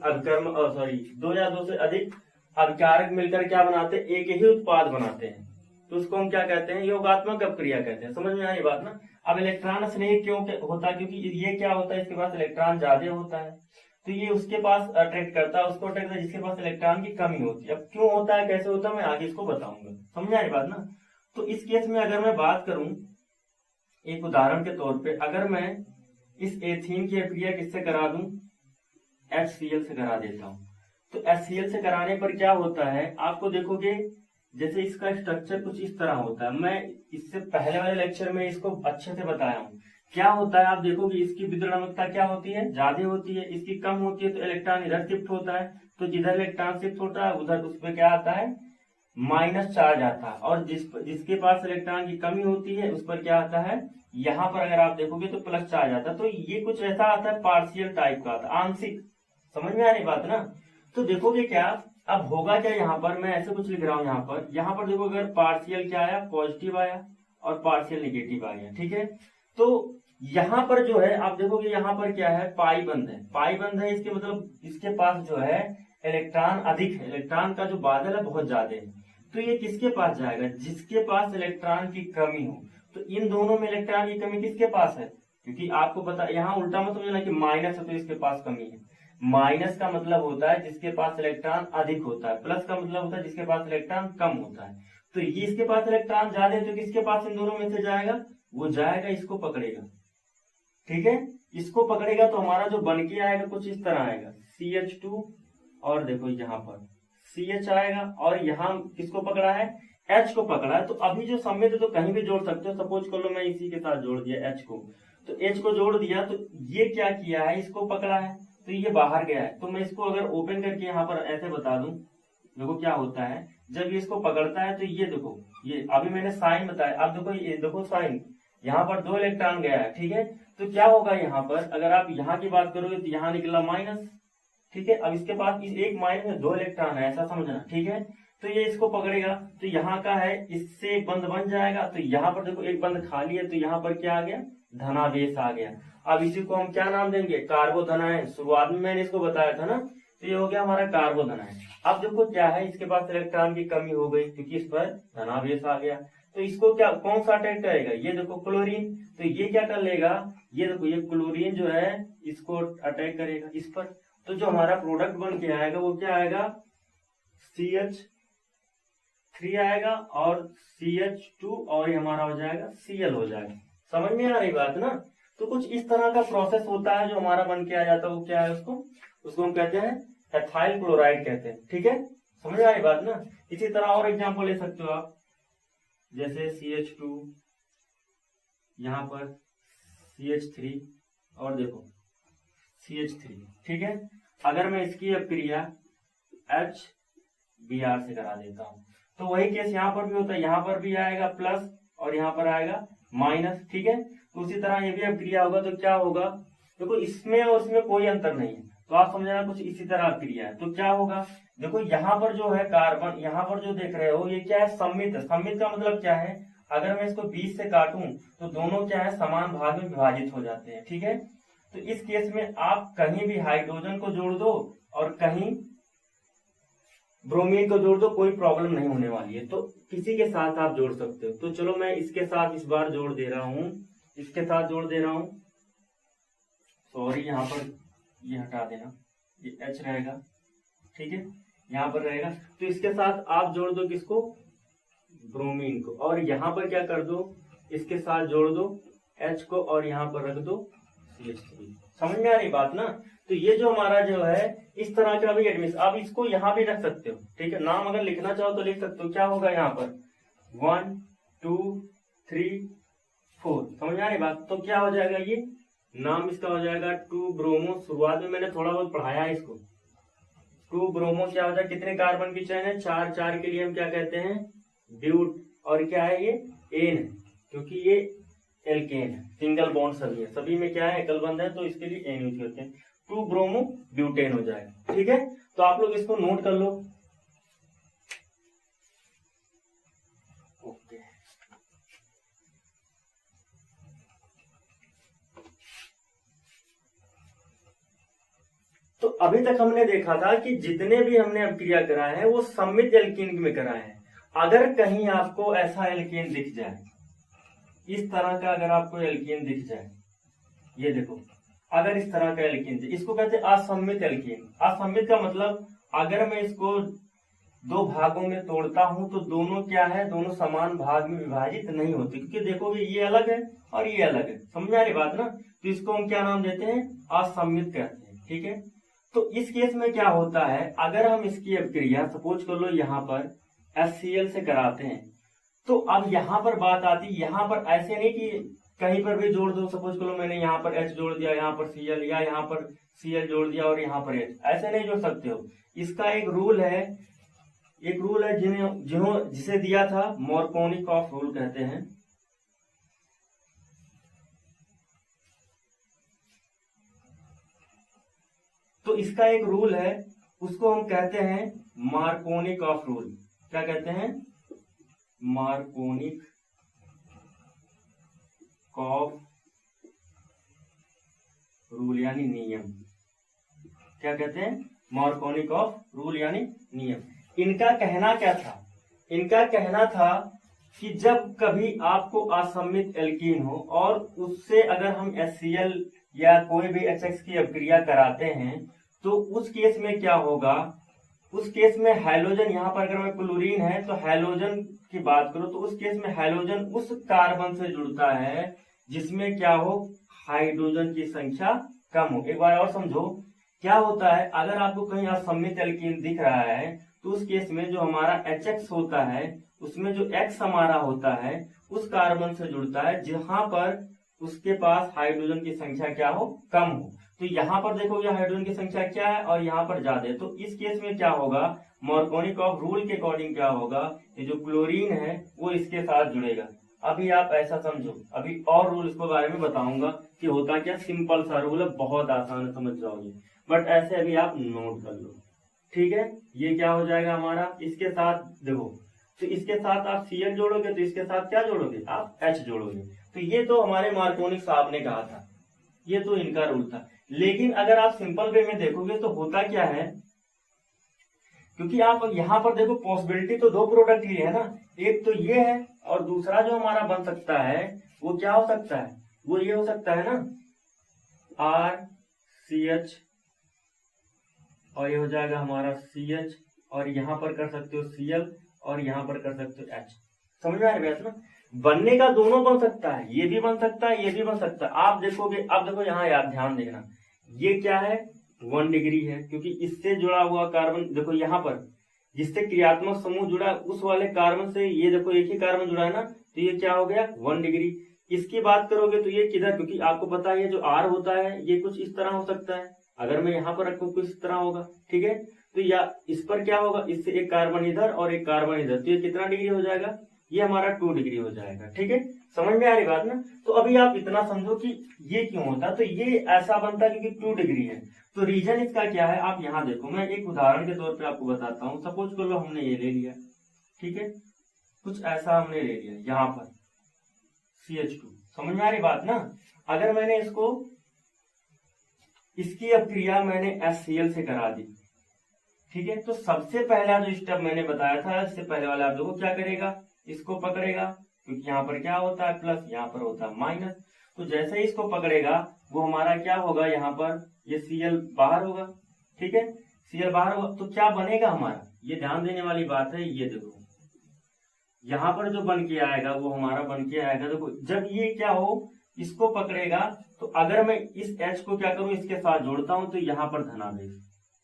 दो या दो से अधिक अभिकारक मिलकर क्या बनाते हैं, एक ही उत्पाद बनाते हैं, तो उसको हम क्या कहते हैं, योगात्मक अभिक्रिया कहते हैं। समझ में आई बात ना। अब इलेक्ट्रॉन स्नेही क्यों होता है, क्योंकि ये क्या होता है, इसके पास इलेक्ट्रॉन ज्यादा होता है, तो ये उसके पास अट्रैक्ट करता है, उसको अट्रैक्ट करता है जिसके पास इलेक्ट्रॉन की कमी होती है। अब क्यों होता है, कैसे होता है, मैं आगे इसको बताऊंगा। समझ में आई बात ना। तो इस केस में अगर मैं बात करूं एक उदाहरण के तौर पे, अगर मैं इस एथीन की अभिक्रिया किससे करा दूं, HCl से करा देता हूं, तो HCl से कराने पर क्या होता है, आपको देखोगे जैसे इसका स्ट्रक्चर कुछ इस तरह होता है। मैं इससे पहले वाले लेक्चर में इसको अच्छे से बताया हूँ। क्या होता है आप देखोगे इसकी विद्युत क्या होती है, ज्यादा होती है, इसकी कम होती है, तो इलेक्ट्रॉन इधर शिफ्ट होता है, तो जिधर इलेक्ट्रॉन शिफ्ट होता है उधर उस पर क्या आता है, माइनस चार्ज आता है, और जिसके पास इलेक्ट्रॉन की कमी होती है उस पर क्या आता है, यहाँ पर अगर आप देखोगे तो प्लस चार्ज आता है। तो ये कुछ ऐसा आता है, पार्शियल टाइप का आता है, आंशिक। समझ में आ रही बात ना। तो देखोगे क्या अब होगा क्या, यहाँ पर मैं ऐसे कुछ लिख रहा हूँ, यहाँ पर देखो अगर पार्शियल क्या आया, पॉजिटिव आया और पार्शियल नेगेटिव आया। ठीक है, तो यहाँ पर जो है आप देखोगे यहाँ पर क्या है, पाई बंद है, पाई बंद है, इसके मतलब इसके पास जो है इलेक्ट्रॉन अधिक है, इलेक्ट्रॉन का जो बादल है बहुत ज्यादा है, तो ये किसके पास जाएगा, जिसके पास इलेक्ट्रॉन की कमी हो। तो इन दोनों में इलेक्ट्रॉन की कमी किसके पास है, क्योंकि आपको पता यहाँ उल्टा मत समझना कि माइनस है तो इसके पास कमी है। माइनस का मतलब होता है जिसके पास इलेक्ट्रॉन अधिक होता है, प्लस का मतलब होता है जिसके पास इलेक्ट्रॉन कम होता है। तो ये इसके पास इलेक्ट्रॉन ज्यादा है तो किसके पास इन दोनों में से जाएगा, वो जाएगा इसको पकड़ेगा। ठीक है, इसको पकड़ेगा तो हमारा जो बन के आएगा कुछ इस तरह आएगा, CH2 और देखो यहाँ पर CH आएगा, और यहाँ किसको पकड़ा है, H को पकड़ा है। तो अभी जो सम्मित है तो कहीं भी जोड़ सकते हो, सपोज कर लो मैं इसी के साथ जोड़ दिया H को, तो H को जोड़ दिया, तो ये क्या किया है, इसको पकड़ा है, तो ये बाहर गया है। तो मैं इसको अगर ओपन करके यहाँ पर ऐसे बता दूं, देखो क्या होता है जब ये इसको पकड़ता है, तो ये देखो, ये अभी मैंने साइन बताया, अब देखो ये देखो साइन, यहाँ पर 2 इलेक्ट्रॉन गया है। ठीक है, तो क्या होगा यहाँ पर, अगर आप यहाँ की बात करोगे तो यहाँ निकला माइनस। ठीक है, अब इसके पास इस एक माइनस में 2 इलेक्ट्रॉन है, ऐसा समझना। ठीक है, तो ये इसको पकड़ेगा, तो यहाँ का है, इससे एक बंध बन जाएगा, तो यहाँ पर देखो एक बंध खाली है, तो यहाँ पर क्या आ गया, धनावेश आ गया। अब इसी को हम क्या नाम देंगे, कार्बोधनायन। शुरुआत में मैंने इसको बताया था ना, तो ये हो गया हमारा कार्बोधनायन। अब देखो क्या है, इसके पास इलेक्ट्रॉन की कमी हो गई क्योंकि इस पर धनावेश आ गया, तो इसको क्या कौन सा अटैक करेगा, ये देखो क्लोरीन, तो ये क्या कर लेगा, ये देखो ये क्लोरीन जो है इसको अटैक करेगा इस पर, तो जो हमारा प्रोडक्ट बन के आएगा वो क्या आएगा, CH3 आएगा और CH2 और ये हमारा हो जाएगा Cl हो जाएगा। समझ में आ रही बात ना। तो कुछ इस तरह का प्रोसेस होता है जो हमारा बन के आ जाता है, वो क्या है, उसको हम कहते हैं एथाइल क्लोराइड कहते हैं। ठीक है, समझ में आ रही बात ना। इसी तरह और एग्जांपल ले सकते हो आप, जैसे CH2, यहाँ पर CH3 और देखो CH3। ठीक है, अगर मैं इसकी अभिक्रिया HBr से करा देता हूं तो वही केस यहाँ पर भी होता है, यहाँ पर भी आएगा प्लस और यहाँ पर आएगा माइनस। ठीक है, तो उसी तरह ये भी अभिक्रिया होगा, तो क्या होगा, देखो इसमें और इसमें कोई अंतर नहीं है, तो आप समझना कुछ इसी तरह क्रिया है। तो क्या होगा, देखो यहाँ पर जो है कार्बन, यहाँ पर जो देख रहे हो ये क्या है, सम्मित। सम्मित का मतलब क्या है, अगर मैं इसको 20 से काटूं तो दोनों क्या है, समान भाग में विभाजित हो जाते हैं। ठीक है, तो इस केस में आप कहीं भी हाइड्रोजन को जोड़ दो और कहीं ब्रोमीन को जोड़ दो, कोई प्रॉब्लम नहीं होने वाली है। तो किसी के साथ आप जोड़ सकते हो। तो चलो मैं इसके साथ इस बार जोड़ दे रहा हूं, इसके साथ जोड़ दे रहा हूं, सॉरी यहाँ पर ये हटा देना, ये H रहेगा। ठीक है, यहाँ पर रहेगा। तो इसके साथ आप जोड़ दो किसको, ब्रोमीन को, और यहाँ पर क्या कर दो, इसके साथ जोड़ दो H को और यहाँ पर रख दो CH3। समझ में आ रही बात ना। तो ये जो हमारा जो है इस तरह का भी एडमिशन, आप इसको यहाँ भी रख सकते हो। ठीक है, नाम अगर लिखना चाहो तो लिख सकते हो। क्या होगा यहाँ पर 1 2 3 4, समझ में आ रही बात। तो क्या हो जाएगा, ये नाम इसका हो जाएगा 2 ब्रोमो। शुरुआत में मैंने थोड़ा बहुत पढ़ाया है इसको। 2 ब्रोमो क्या होता है, कितने कार्बन की चेन है, 4। 4 के लिए हम क्या कहते हैं, ब्यूट। और क्या है ये, एन, क्योंकि ये एल्केन है, सिंगल बॉन्ड सभी है, सभी में क्या है, एकल बंध है, तो इसके लिए एन यूज करते हैं। 2 ब्रोमो ब्यूटेन हो जाएगा। ठीक है, तो आप लोग इसको नोट कर लो। ओके, तो अभी तक हमने देखा था कि जितने भी हमने अब क्रिया कराए हैं वो सम्मित एल्कीन में कराए हैं। अगर कहीं आपको ऐसा एल्कीन दिख जाए, इस तरह का अगर आपको एल्कीन दिख जाए, ये देखो, अगर इस तरह का एल्कीन, इसको कहते हैं असम्मित एल्कीन। असम्मित का मतलब अगर मैं इसको 2 भागों में तोड़ता हूं तो दोनों क्या है, दोनों समान भाग में विभाजित नहीं होते, क्योंकि देखोगे ये अलग है और ये अलग है। समझ आ रही बात ना। तो इसको हम क्या नाम देते हैं, असम्मित कहते हैं। ठीक है, तो इस केस में क्या होता है, अगर हम इसकी अभिक्रिया सपोज कर लो यहाँ पर HCl से कराते हैं, तो अब यहाँ पर बात आती, यहाँ पर ऐसे नहीं कि कहीं पर भी जोड़ दो। सपोज करो मैंने यहाँ पर H जोड़ दिया, यहाँ पर Cl, या यहाँ पर Cl जोड़ दिया और यहाँ पर H, ऐसे नहीं जोड़ सकते हो। इसका एक रूल है, जिसे दिया था मार्कोनिकॉफ रूल कहते हैं। तो इसका एक रूल है, उसको हम कहते हैं मार्कोनिकॉफ रूल। क्या कहते हैं, मार्कोनिक कॉफ रूल यानी नियम। क्या कहते हैं, मार्कोनिकॉफ रूल यानी नियम। इनका कहना क्या था, इनका कहना था कि जब कभी आपको असम्मित एल्कीन हो और उससे अगर हम HCl या कोई भी HX की अभिक्रिया कराते हैं, तो उस केस में क्या होगा, उस केस में हैलोजन, यहाँ पर अगर मैं क्लोरीन है तो हैलोजन की बात करो, तो उस केस में हैलोजन उस कार्बन से जुड़ता है जिसमें क्या हो, हाइड्रोजन की संख्या कम हो। एक बार और समझो, क्या होता है, अगर आपको कहीं असम्मित एल्कीन दिख रहा है तो उस केस में जो हमारा HX होता है उसमें जो X हमारा होता है उस कार्बन से जुड़ता है जहां पर उसके पास हाइड्रोजन की संख्या क्या हो, कम हो। तो यहाँ पर देखोगे हाइड्रोजन की संख्या क्या है और यहाँ पर ज्यादा है। तो इस केस में क्या होगा, मार्कोनिकॉफ रूल के अकॉर्डिंग क्या होगा, ये जो क्लोरीन है वो इसके साथ जुड़ेगा। अभी आप ऐसा समझो, अभी और रूल इसके बारे में बताऊंगा कि होता क्या। सिंपल सा रूल है, बहुत आसान है, समझ जाओगे, बट ऐसे अभी आप नोट कर लो। ठीक है, ये क्या हो जाएगा हमारा, इसके साथ देखो, तो इसके साथ आप Cl जोड़ोगे तो इसके साथ क्या जोड़ोगे, आप H जोड़ोगे। तो ये तो हमारे मार्कोनिक साहब ने कहा था, ये तो इनका रूल था। लेकिन अगर आप सिंपल वे में देखोगे तो होता क्या है, क्योंकि आप यहाँ पर देखो पॉसिबिलिटी तो 2 प्रोडक्ट की है ना, एक तो ये है और दूसरा जो हमारा बन सकता है वो क्या हो सकता है, वो ये हो सकता है ना RCH, और ये हो जाएगा हमारा CH, और यहाँ पर कर सकते हो Cl, और यहाँ पर कर सकते हो H। समझ में आ रही है ना। बनने का दोनों बन सकता है, ये भी बन सकता है, ये भी बन सकता है। आप देखोगे, अब देखो यहाँ याद ध्यान देना, ये क्या है 1 डिग्री है, क्योंकि इससे जुड़ा हुआ कार्बन देखो यहाँ पर जिससे क्रियात्मक समूह जुड़ा उस वाले कार्बन से ये देखो एक ही कार्बन जुड़ा है ना, तो ये क्या हो गया 1 डिग्री। इसकी बात करोगे तो ये किधर, क्योंकि आपको पता है जो R होता है ये कुछ इस तरह हो सकता है, अगर मैं यहाँ पर रखूं कुछ इस तरह होगा। ठीक है, तो या इस पर क्या होगा, इससे एक कार्बन इधर और एक कार्बन इधर, तो ये कितना डिग्री हो जाएगा, ये हमारा 2 डिग्री हो जाएगा। ठीक है, समझ में आ रही बात ना। तो अभी आप इतना समझो कि ये क्यों होता, तो ये ऐसा बनता है क्योंकि 2 डिग्री है। तो रीजन इसका क्या है, आप यहाँ देखो, मैं एक उदाहरण के तौर पे आपको बताता हूँ। सपोज कर लो हमने ये ले लिया, ठीक है, कुछ ऐसा हमने ले लिया यहाँ पर CH2, समझ में आ रही बात ना। अगर मैंने इसको, इसकी अब क्रिया मैंने HCl से करा दी, ठीक है, तो सबसे पहला जो स्टेप मैंने बताया था, इससे पहले वाला आप देखो क्या करेगा, इसको पकड़ेगा, क्योंकि यहाँ पर क्या होता है प्लस, यहाँ पर होता है माइनस। तो जैसे ही इसको पकड़ेगा वो हमारा क्या होगा, यहाँ पर ये Cl बाहर होगा, ठीक है, Cl बाहर होगा तो क्या बनेगा हमारा, ये ध्यान देने वाली बात है। ये देखो यहाँ पर जो बन के आएगा वो हमारा बन के आएगा, देखो जब ये क्या हो, इसको पकड़ेगा, तो अगर मैं इस H को क्या करूं, इसके साथ जोड़ता हूं, तो यहाँ पर धनावेश,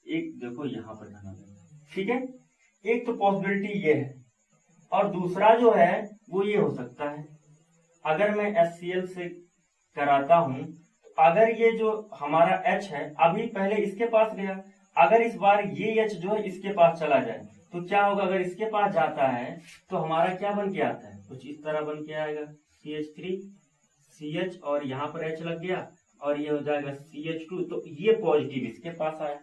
एक देखो यहाँ पर धनावेश, ठीक है। एक तो पॉसिबिलिटी ये है, और दूसरा जो है वो ये हो सकता है, अगर मैं HCl से कराता हूं, तो अगर ये जो हमारा H है अभी पहले इसके पास गया, अगर इस बार ये H जो है इसके पास चला जाए तो क्या होगा, अगर इसके पास जाता है तो हमारा क्या बन के आता है, कुछ इस तरह बन के आएगा, CH3 CH और यहाँ पर H लग गया और ये हो जाएगा CH2, तो ये पॉजिटिव इसके पास आया,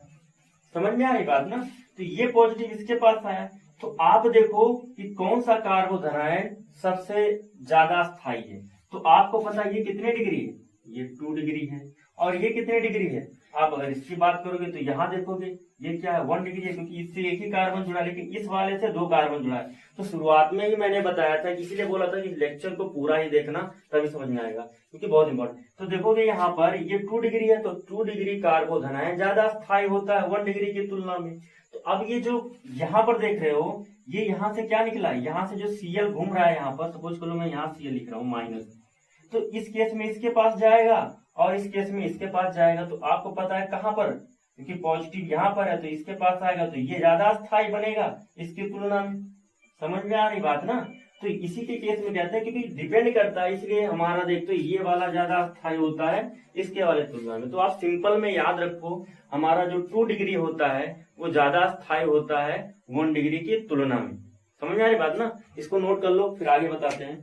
समझ में आ रही बात ना। तो ये पॉजिटिव इसके पास आया, तो आप देखो कि कौन सा कार्बोधनायन सबसे ज्यादा स्थायी है। तो आपको पता है ये कितने डिग्री है, ये 2 डिग्री है, और ये कितने डिग्री है, आप अगर इसकी बात करोगे तो यहाँ देखोगे ये क्या है 1 डिग्री है, क्योंकि इससे एक ही कार्बन जुड़ा, लेकिन इस वाले से 2 कार्बन जुड़ा है। तो शुरुआत में ही मैंने बताया था, इसीलिए बोला था कि लेक्चर को पूरा ही देखना तभी समझ में आएगा, क्योंकि बहुत इंपॉर्टेंट। तो देखोगे यहाँ पर ये 2 डिग्री है, तो 2 डिग्री कार्बोधनायन ज्यादा स्थायी होता है 1 डिग्री की तुलना में। तो अब ये जो यहाँ पर देख रहे हो, ये यहाँ से क्या निकला है, यहाँ से जो Cl घूम रहा है यहाँ पर, सपोज करो मैं यहाँ Cl लिख रहा हूँ माइनस, तो इस केस में इसके पास जाएगा और इस केस में इसके पास जाएगा। तो आपको पता है कहां पर, क्योंकि पॉजिटिव यहाँ पर है तो इसके पास आएगा, तो ये ज्यादा स्थायी बनेगा इसकी तुलना में, समझ में आ रही बात ना। तो इसी के केस में कहते हैं, क्योंकि डिपेंड करता है, इसलिए हमारा देखते ये वाला ज्यादा स्थायी होता है इसके वाले तुलना में। तो आप सिंपल में याद रखो, हमारा जो 2 डिग्री होता है वो ज्यादा स्थायी होता है 1 डिग्री की तुलना में, समझ में आ रही बात ना। इसको नोट कर लो, फिर आगे बताते हैं।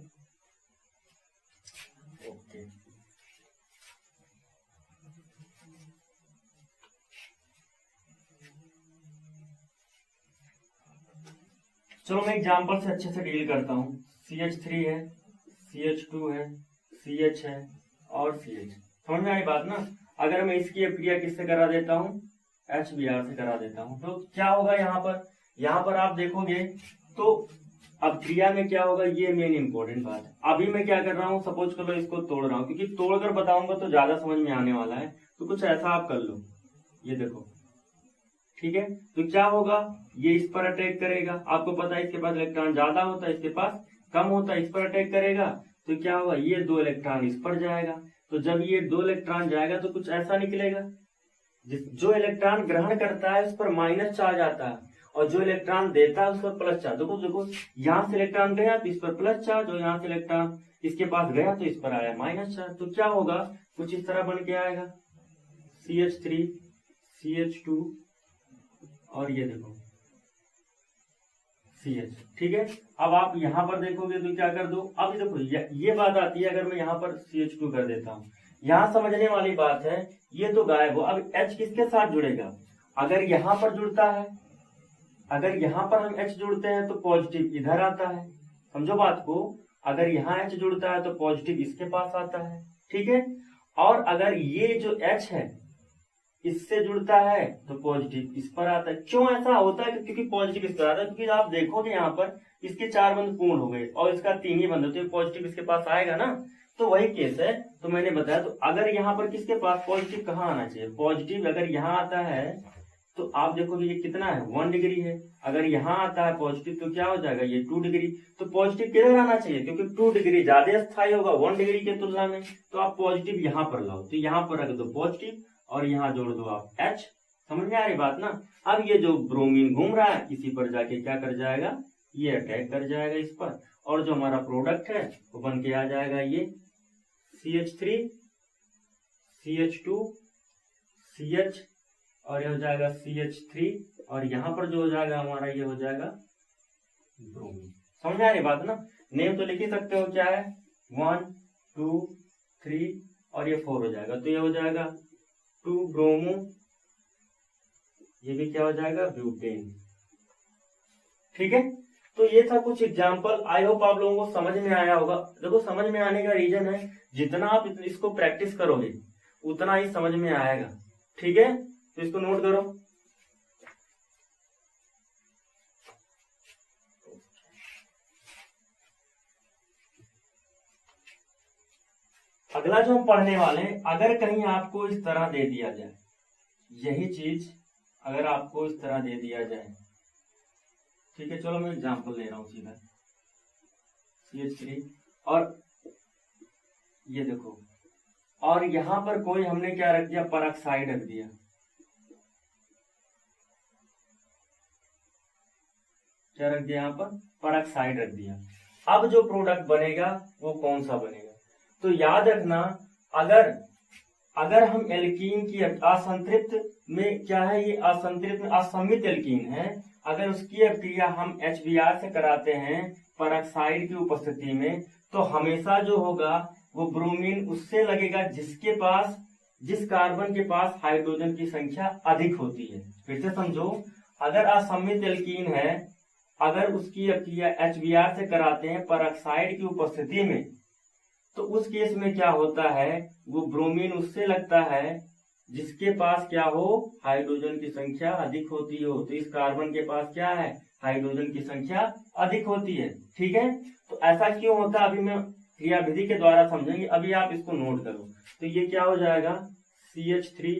चलो मैं एग्जाम्पल से अच्छे से डील करता हूँ। CH3 है, CH2 है, CH है और CH, समझ में आई बात ना। अगर मैं इसकी क्रिया किससे करा देता हूँ, HBr से करा देता हूँ, तो क्या होगा यहाँ पर आप देखोगे तो अब क्रिया में क्या होगा, ये मेन इंपॉर्टेंट बात है। अभी मैं क्या कर रहा हूँ, सपोज कर लो इसको तोड़ रहा हूँ, क्योंकि तोड़कर बताऊंगा तो ज्यादा समझ में आने वाला है। तो कुछ ऐसा आप कर लो, ये देखो, ठीक है। तो क्या होगा, ये इस पर अटैक करेगा, आपको पता है इसके पास इलेक्ट्रॉन ज्यादा होता है, इसके पास कम होता है, इस पर अटैक करेगा, तो क्या होगा, ये 2 इलेक्ट्रॉन इस पर जाएगा। तो जब ये 2 इलेक्ट्रॉन जाएगा तो कुछ ऐसा निकलेगा, जो इलेक्ट्रॉन ग्रहण करता है उस पर माइनस चार्ज आता है, और जो इलेक्ट्रॉन देता है उस पर प्लस चार्ज। देखो यहाँ से इलेक्ट्रॉन गया तो इस पर प्लस चार्ज, और यहाँ से इलेक्ट्रॉन इसके पास गया तो इस पर आया माइनस चार्ज। तो क्या होगा, कुछ इस तरह बन के आएगा, CH3 CH2 और ये देखो CH, ठीक है। अब आप यहाँ पर देखोगे तो क्या कर दो, अब देखो ये बात आती है, अगर मैं यहाँ पर CH2 कर देता हूँ, यहाँ समझने वाली बात है, ये तो गायब हो। अब H किसके साथ जुड़ेगा, अगर यहाँ पर जुड़ता है, अगर यहाँ पर हम H जुड़ते हैं तो पॉजिटिव इधर आता है, समझो बात को। अगर यहाँ H जुड़ता है तो पॉजिटिव इसके पास आता है, ठीक है। और अगर ये जो H है इससे जुड़ता है तो पॉजिटिव इस पर आता है। क्यों ऐसा होता है, क्योंकि पॉजिटिव इस पर आता है, क्योंकि आप देखोगे यहाँ पर इसके 4 बंध पूर्ण हो गए और इसका 3 ही बंध, तो पॉजिटिव इसके पास आएगा ना। तो वही केस है, तो मैंने बताया। तो अगर यहाँ पर किसके पास पॉजिटिव कहाँ आना चाहिए, पॉजिटिव अगर यहाँ आता है तो आप देखोगे ये कितना है, 1 डिग्री है। अगर यहाँ आता है पॉजिटिव तो क्या हो जाएगा, ये 2 डिग्री। तो पॉजिटिव किधर आना चाहिए, क्योंकि 2 डिग्री ज्यादा स्थायी होगा 1 डिग्री की तुलना में। तो आप पॉजिटिव यहाँ पर लाओ, तो यहाँ पर रख दो पॉजिटिव और यहाँ जोड़ दो आप H, समझ में आ रही बात ना। अब ये जो ब्रोमीन घूम रहा है इसी पर जाके क्या कर जाएगा, ये अटैक कर जाएगा इस पर, और जो हमारा प्रोडक्ट है वो बन के आ जाएगा ये CH3 CH2 CH और ये हो जाएगा CH3, और यहाँ पर जो हो जाएगा हमारा ये हो जाएगा ब्रोमीन। समझ में आ रही बात ना। नेम तो लिख ही सकते हो, क्या है 1 2 3 और ये 4 हो जाएगा, तो ये हो जाएगा 2 ब्रोमो, ये भी क्या हो जाएगा, ब्यूटेन। ठीक है, तो ये था कुछ एग्जाम्पल। आई होप आप लोगों को समझ में आया होगा। देखो समझ में आने का रीजन है, जितना आप इसको प्रैक्टिस करोगे उतना ही समझ में आएगा। ठीक है, तो इसको नोट करो। अगला जो हम पढ़ने वाले हैं, अगर कहीं आपको इस तरह दे दिया जाए, यही चीज अगर आपको इस तरह दे दिया जाए, ठीक है, चलो मैं एग्जांपल ले रहा हूं सीधा, CH3 और ये देखो, और यहां पर कोई हमने क्या रख दिया, परऑक्साइड रख दिया। क्या रख दिया यहाँ पर, परऑक्साइड रख दिया। अब जो प्रोडक्ट बनेगा वो कौन सा बनेगा, तो याद रखना, अगर हम एल्कीन की असंतृप्त में क्या है, ये असंतृप्त में असम्मित एल्कीन है, अगर उसकी अभिक्रिया हम HBr से कराते हैं परऑक्साइड की उपस्थिति में, तो हमेशा जो होगा वो ब्रोमीन उससे लगेगा जिस कार्बन के पास हाइड्रोजन की संख्या अधिक होती है। फिर से समझो, अगर असम्मित एल्कीन है, अगर उसकी अभिक्रिया HBr से कराते हैं परऑक्साइड की उपस्थिति में, तो उस केस में क्या होता है, वो ब्रोमीन उससे लगता है जिसके पास क्या हो, हाइड्रोजन की संख्या अधिक होती हो। तो इस कार्बन के पास क्या है, हाइड्रोजन की संख्या अधिक होती है। ठीक है, तो ऐसा क्यों होता है अभी मैं क्रिया विधि के द्वारा समझेंगे, अभी आप इसको नोट करो। तो ये क्या हो जाएगा, CH3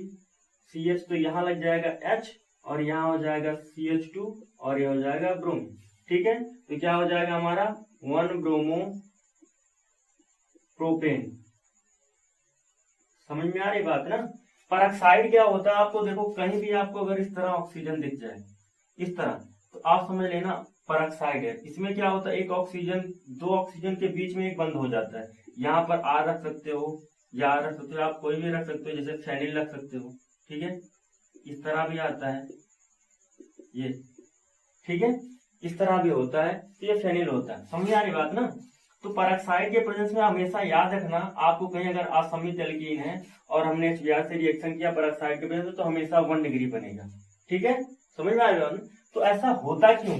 CH, तो यहाँ लग जाएगा H और यहाँ हो जाएगा CH2 और ये हो जाएगा ब्रोमीन। ठीक है, तो क्या हो जाएगा हमारा 1 ब्रोमो प्रोपेन। समझ में आ रही बात ना। परऑक्साइड क्या होता है, आपको देखो कहीं भी आपको अगर इस तरह ऑक्सीजन दिख जाए इस तरह, तो आप समझ लेना परऑक्साइड है। इसमें क्या होता है, एक ऑक्सीजन दो ऑक्सीजन के बीच में एक बंद हो जाता है। यहाँ पर R रख सकते हो या R रख सकते हो, आप कोई भी रख सकते हो, जैसे फेनिल रख सकते हो। ठीक है, इस तरह भी आता है ये। ठीक है, इस तरह भी होता है, तो ये फेनिल होता है। समझ आ रही बात ना। तो परऑक्साइड के प्रेजेंस में हमेशा याद रखना, आपको कहीं अगर असम्मित एल्कीन है और हमने HBr से रिएक्शन किया परऑक्साइड के प्रेजेंस में, तो हमेशा 1 डिग्री बनेगा। ठीक है, समझ में आ रही बात। तो ऐसा होता क्यों,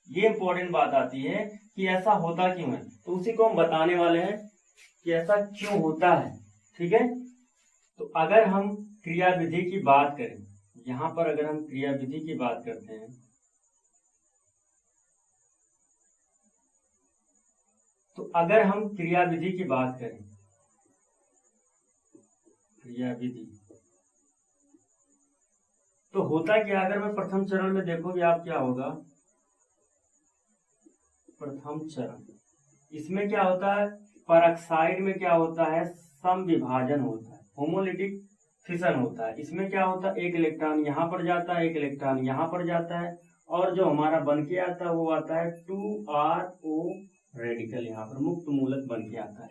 ये इंपॉर्टेंट बात आती है कि ऐसा होता क्यों है, तो उसी को हम बताने वाले हैं कि ऐसा क्यों होता है। ठीक है, तो अगर हम क्रिया विधि की बात करें, यहां पर अगर हम क्रिया विधि की बात करते हैं, तो अगर हम क्रिया विधि की बात करें, क्रिया विधि तो होता क्या, अगर मैं प्रथम चरण में देखोगे आप, क्या होगा, प्रथम चरण, इसमें क्या होता है, परऑक्साइड में क्या होता है, सम विभाजन होता है, होमोलिटिक फिशन होता है। इसमें क्या होता है, एक इलेक्ट्रॉन यहाँ पर जाता है, एक इलेक्ट्रॉन यहाँ पर जाता है, और जो हमारा बन के आता है वो आता है 2RO रेडिकल, यहाँ पर मुक्त मूलक बन के आता है।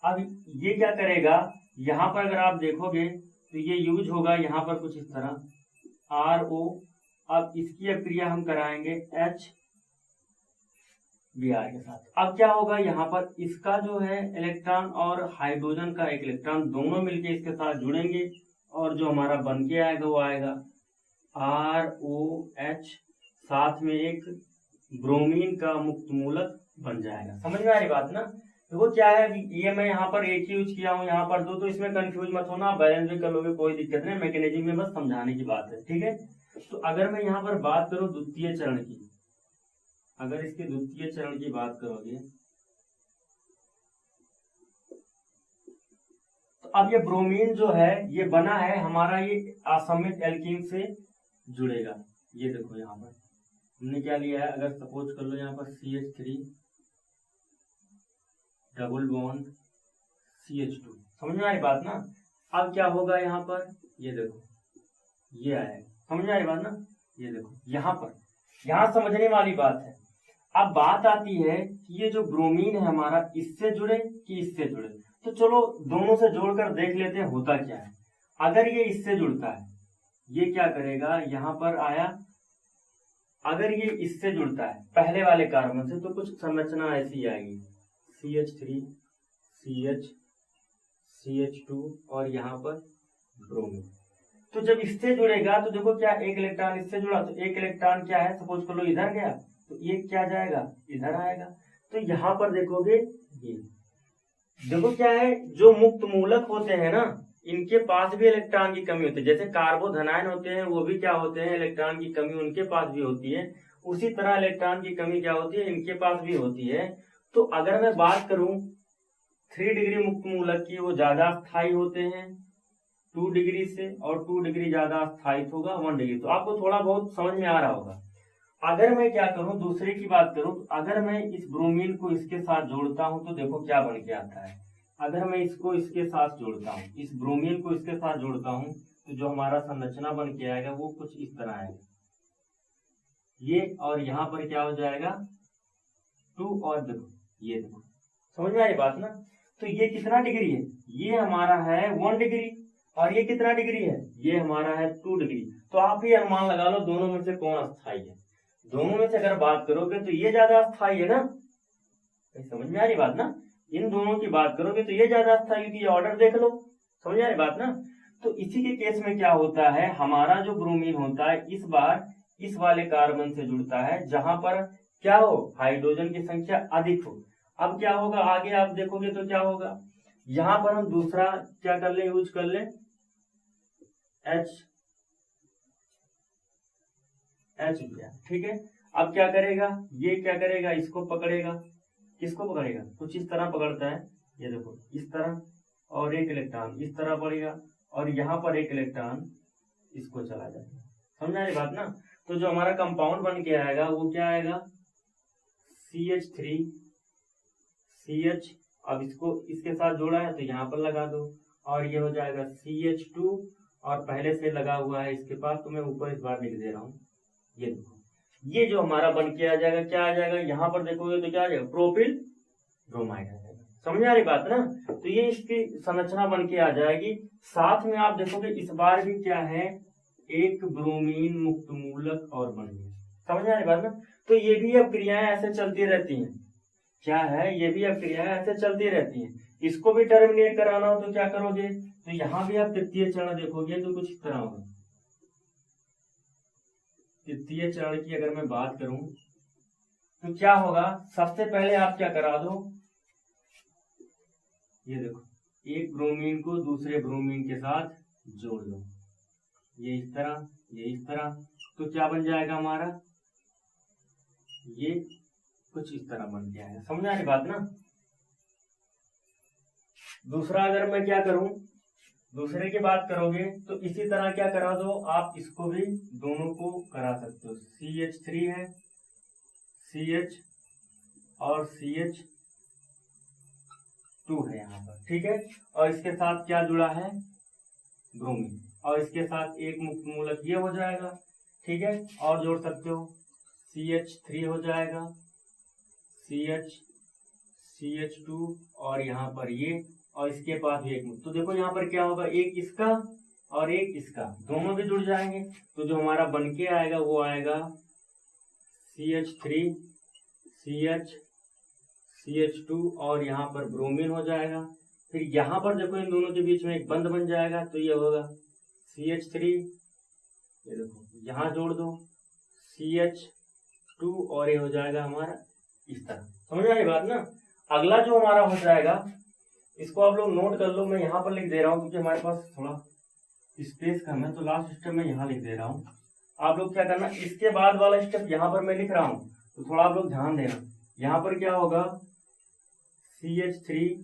अब ये क्या करेगा, यहाँ पर अगर आप देखोगे तो ये यूज होगा यहाँ पर कुछ इस तरह RO। अब इसकी अभिक्रिया हम कराएंगे HBr के साथ। अब क्या होगा, यहाँ पर इसका जो है इलेक्ट्रॉन और हाइड्रोजन का एक इलेक्ट्रॉन दोनों मिलके इसके साथ जुड़ेंगे, और जो हमारा बन के आएगा वो आएगा ROH, साथ में एक ब्रोमीन का मुक्त मूलक बन जाएगा। समझ में आ रही बात ना। तो वो क्या है, ये मैं यहाँ पर एक ही यूज किया हूँ, यहाँ पर दो, तो इसमें कंफ्यूज मत होना, बैलेंस भी कर लोगे, कोई दिक्कत नहीं, मैकेनिज्म में बस समझाने की बात है। ठीक है, तो अगर मैं यहाँ पर बात करूँ द्वितीय चरण की, अगर इसके द्वितीय चरण की बात करोगे, तो अब ये ब्रोमीन जो है ये बना है हमारा, ये असम्मित एल्कीन से जुड़ेगा। ये देखो यहाँ पर हमने क्या लिया है, अगर सपोज कर लो यहाँ पर CH3 डबल बॉन्ड CH2, समझ में आ रही बात ना। अब क्या होगा यहाँ पर, ये देखो ये आएगा, समझ में आ रही बात ना। ये देखो यहाँ पर, यहाँ समझने वाली बात है। अब बात आती है कि ये जो ब्रोमीन है हमारा, इससे जुड़े कि इससे जुड़े, तो चलो दोनों से जोड़कर देख लेते हैं होता क्या है। अगर ये इससे जुड़ता है, ये क्या करेगा, यहाँ पर आया, अगर ये इससे जुड़ता है पहले वाले कार्बन से, तो कुछ संरचना ऐसी आएगी, CH3 CH2 और यहाँ पर ब्रोमीन। तो जब इससे जुड़ेगा तो देखो क्या एक इलेक्ट्रॉन इससे जुड़ा, तो एक इलेक्ट्रॉन क्या है, सपोज कर लो इधर गया तो ये क्या जाएगा, इधर आएगा। तो यहाँ पर देखोगे ये देखो क्या है, जो मुक्त मूलक होते हैं ना, इनके पास भी इलेक्ट्रॉन की कमी होती है। जैसे कार्बोधनायन होते हैं वो भी क्या होते हैं, इलेक्ट्रॉन की कमी उनके पास भी होती है। उसी तरह इलेक्ट्रॉन की कमी क्या होती है, इनके पास भी होती है। तो अगर मैं बात करूं 3 डिग्री मुक्त मूलक की, वो ज्यादा स्थायी होते हैं 2 डिग्री से, और 2 डिग्री ज्यादा स्थायित्व होगा 1 डिग्री। तो आपको थोड़ा बहुत समझ में आ रहा होगा। अगर मैं क्या करूं, दूसरे की बात करूं, तो अगर मैं इस ब्रोमीन को इसके साथ जोड़ता हूं तो देखो क्या बन के आता है। अगर मैं इसको इसके साथ जोड़ता हूं, इस ब्रोमीन को इसके साथ जोड़ता हूं, तो जो हमारा संरचना बन के आएगा वो कुछ इस तरह आएगा ये, और यहाँ पर क्या हो जाएगा 2, और देखो ये देखो, समझ में आई बात ना। तो ये कितना डिग्री है, ये हमारा है 1 डिग्री, और ये कितना डिग्री है, ये हमारा है 2 डिग्री। तो आप ही अनुमान लगा लो दोनों में से कौन अस्थायी है। दोनों में से अगर बात करोगे तो ये ज्यादा अस्थायी है ना, समझ में आ रही बात ना। इन दोनों की बात करोगे तो ये ज्यादा अस्थायी, क्योंकि ये ऑर्डर देख लो, समझ आ रही बात ना। तो इसी के केस में क्या होता है, हमारा जो ब्रोमीन होता है इस बार इस वाले कार्बन से जुड़ता है जहां पर क्या हो, हाइड्रोजन की संख्या अधिक हो। अब क्या होगा, आगे आप देखोगे तो क्या होगा, यहां पर हम दूसरा क्या कर ले, यूज कर ले H गया, ठीक है। अब क्या करेगा, ये क्या करेगा, इसको पकड़ेगा, किसको पकड़ेगा, कुछ इस तरह पकड़ता है, ये देखो इस तरह, और एक इलेक्ट्रॉन इस तरह पड़ेगा, और यहाँ पर एक इलेक्ट्रॉन इसको चला जाएगा। समझा ये बात ना। तो जो हमारा कंपाउंड बन के आएगा वो क्या आएगा, CH3 CH, अब इसको इसके साथ जोड़ा है तो यहाँ पर लगा दो, और ये हो जाएगा CH2, और पहले से लगा हुआ है इसके पास, तो मैं ऊपर इस बार लिख दे रहा हूँ। ये देखो ये जो हमारा बन के आ जाएगा, क्या आ जाएगा, यहाँ पर देखोगे तो क्या आ जाएगा, प्रोपिल ब्रोमाइड आ जाएगा। समझ आ रही बात ना। तो ये इसकी संरचना बन के आ जाएगी। साथ में आप देखोगे इस बार भी क्या है, एक ब्रोमीन मुक्त मूलक और बन गया। समझ आ रही बात ना। तो ये भी अब क्रियाएं ऐसे चलती रहती हैं, क्या है, ये भी अब क्रियाएं ऐसे चलती रहती हैं। इसको भी टर्मिनेट कराना हो तो क्या करोगे, तो यहाँ भी आप तृतीय चरण देखोगे तो कुछ इस तरह होगा। तृतीय चरण की अगर मैं बात करूं तो क्या होगा, सबसे पहले आप क्या करा दो, ये देखो एक ब्रोमीन को दूसरे ब्रोमीन के साथ जोड़ दो, ये इस तरह, ये इस तरह। तो क्या बन जाएगा हमारा, ये कुछ इस तरह बन गया है। समझ आ रही बात ना। दूसरा अगर मैं क्या करूं, दूसरे की बात करोगे तो इसी तरह क्या करा दो आप, इसको भी दोनों को करा सकते हो। CH3 है, CH और CH2 है यहाँ पर, ठीक है। और इसके साथ क्या जुड़ा है, ब्रोमीन, और इसके साथ एक मुक्त मूलक ये हो जाएगा, ठीक है। और जोड़ सकते हो CH3 हो जाएगा, CH2, और यहाँ पर ये, और इसके पास भी एक मुक्त। तो देखो यहाँ पर क्या होगा, एक इसका और एक इसका, दोनों भी जुड़ जाएंगे। तो जो हमारा बन के आएगा वो आएगा CH3 CH2, और यहाँ पर ब्रोमीन हो जाएगा। फिर यहाँ पर देखो इन दोनों के बीच में एक बंध बन जाएगा, तो ये होगा CH3, ये देखो यहाँ जोड़ दो CH2, और ये हो जाएगा हमारा इस तरह। समझ आई बात ना। अगला जो हमारा हो जाएगा, इसको आप लोग नोट कर लो, मैं यहाँ पर लिख दे रहा हूँ क्योंकि हमारे पास थोड़ा स्पेस कम है, तो लास्ट स्टेप में यहाँ लिख दे रहा हूँ। आप लोग क्या करना, इसके बाद वाला स्टेप यहाँ पर मैं लिख रहा हूँ तो थोड़ा आप लोग ध्यान देना। यहाँ पर क्या होगा, CH3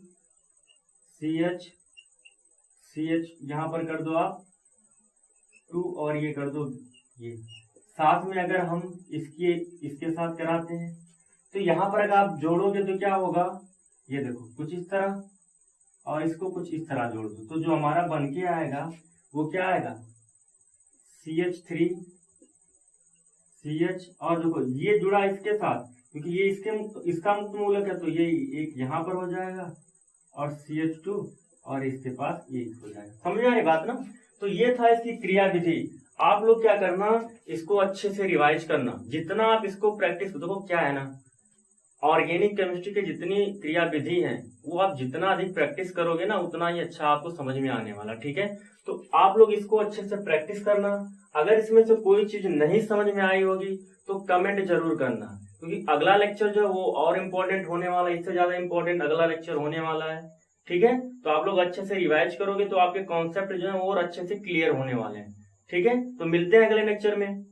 CH यहाँ पर कर दो आप 2, और ये कर दो ये। साथ में अगर हम इसके साथ कराते हैं तो यहाँ पर अगर आप जोड़ोगे तो क्या होगा, ये देखो कुछ इस तरह, और इसको कुछ इस तरह जोड़ दो। तो जो हमारा बन के आएगा वो क्या आएगा, CH3 CH, और देखो ये जुड़ा इसके साथ क्योंकि ये इसका मुक्त मूलक है, तो ये एक यहाँ पर हो जाएगा, और CH2, और इसके पास ये हो जाएगा। समझ आ रही बात ना। तो ये था इसकी क्रिया विधि। आप लोग क्या करना, इसको अच्छे से रिवाइज करना, जितना आप इसको प्रैक्टिस, देखो क्या है ना, ऑर्गेनिक केमिस्ट्री की जितनी क्रियाविधि हैं वो आप जितना अधिक प्रैक्टिस करोगे ना उतना ही अच्छा आपको समझ में आने वाला। ठीक है, तो आप लोग इसको अच्छे से प्रैक्टिस करना। अगर इसमें से कोई चीज नहीं समझ में आई होगी तो कमेंट जरूर करना, क्योंकि अगला लेक्चर जो है वो और इम्पोर्टेंट होने वाला है, इससे ज्यादा इम्पोर्टेंट अगला लेक्चर होने वाला है। ठीक है, तो आप लोग अच्छे से रिवाइज करोगे तो आपके कॉन्सेप्ट जो है और अच्छे से क्लियर होने वाले हैं। ठीक है, तो मिलते हैं अगले लेक्चर में।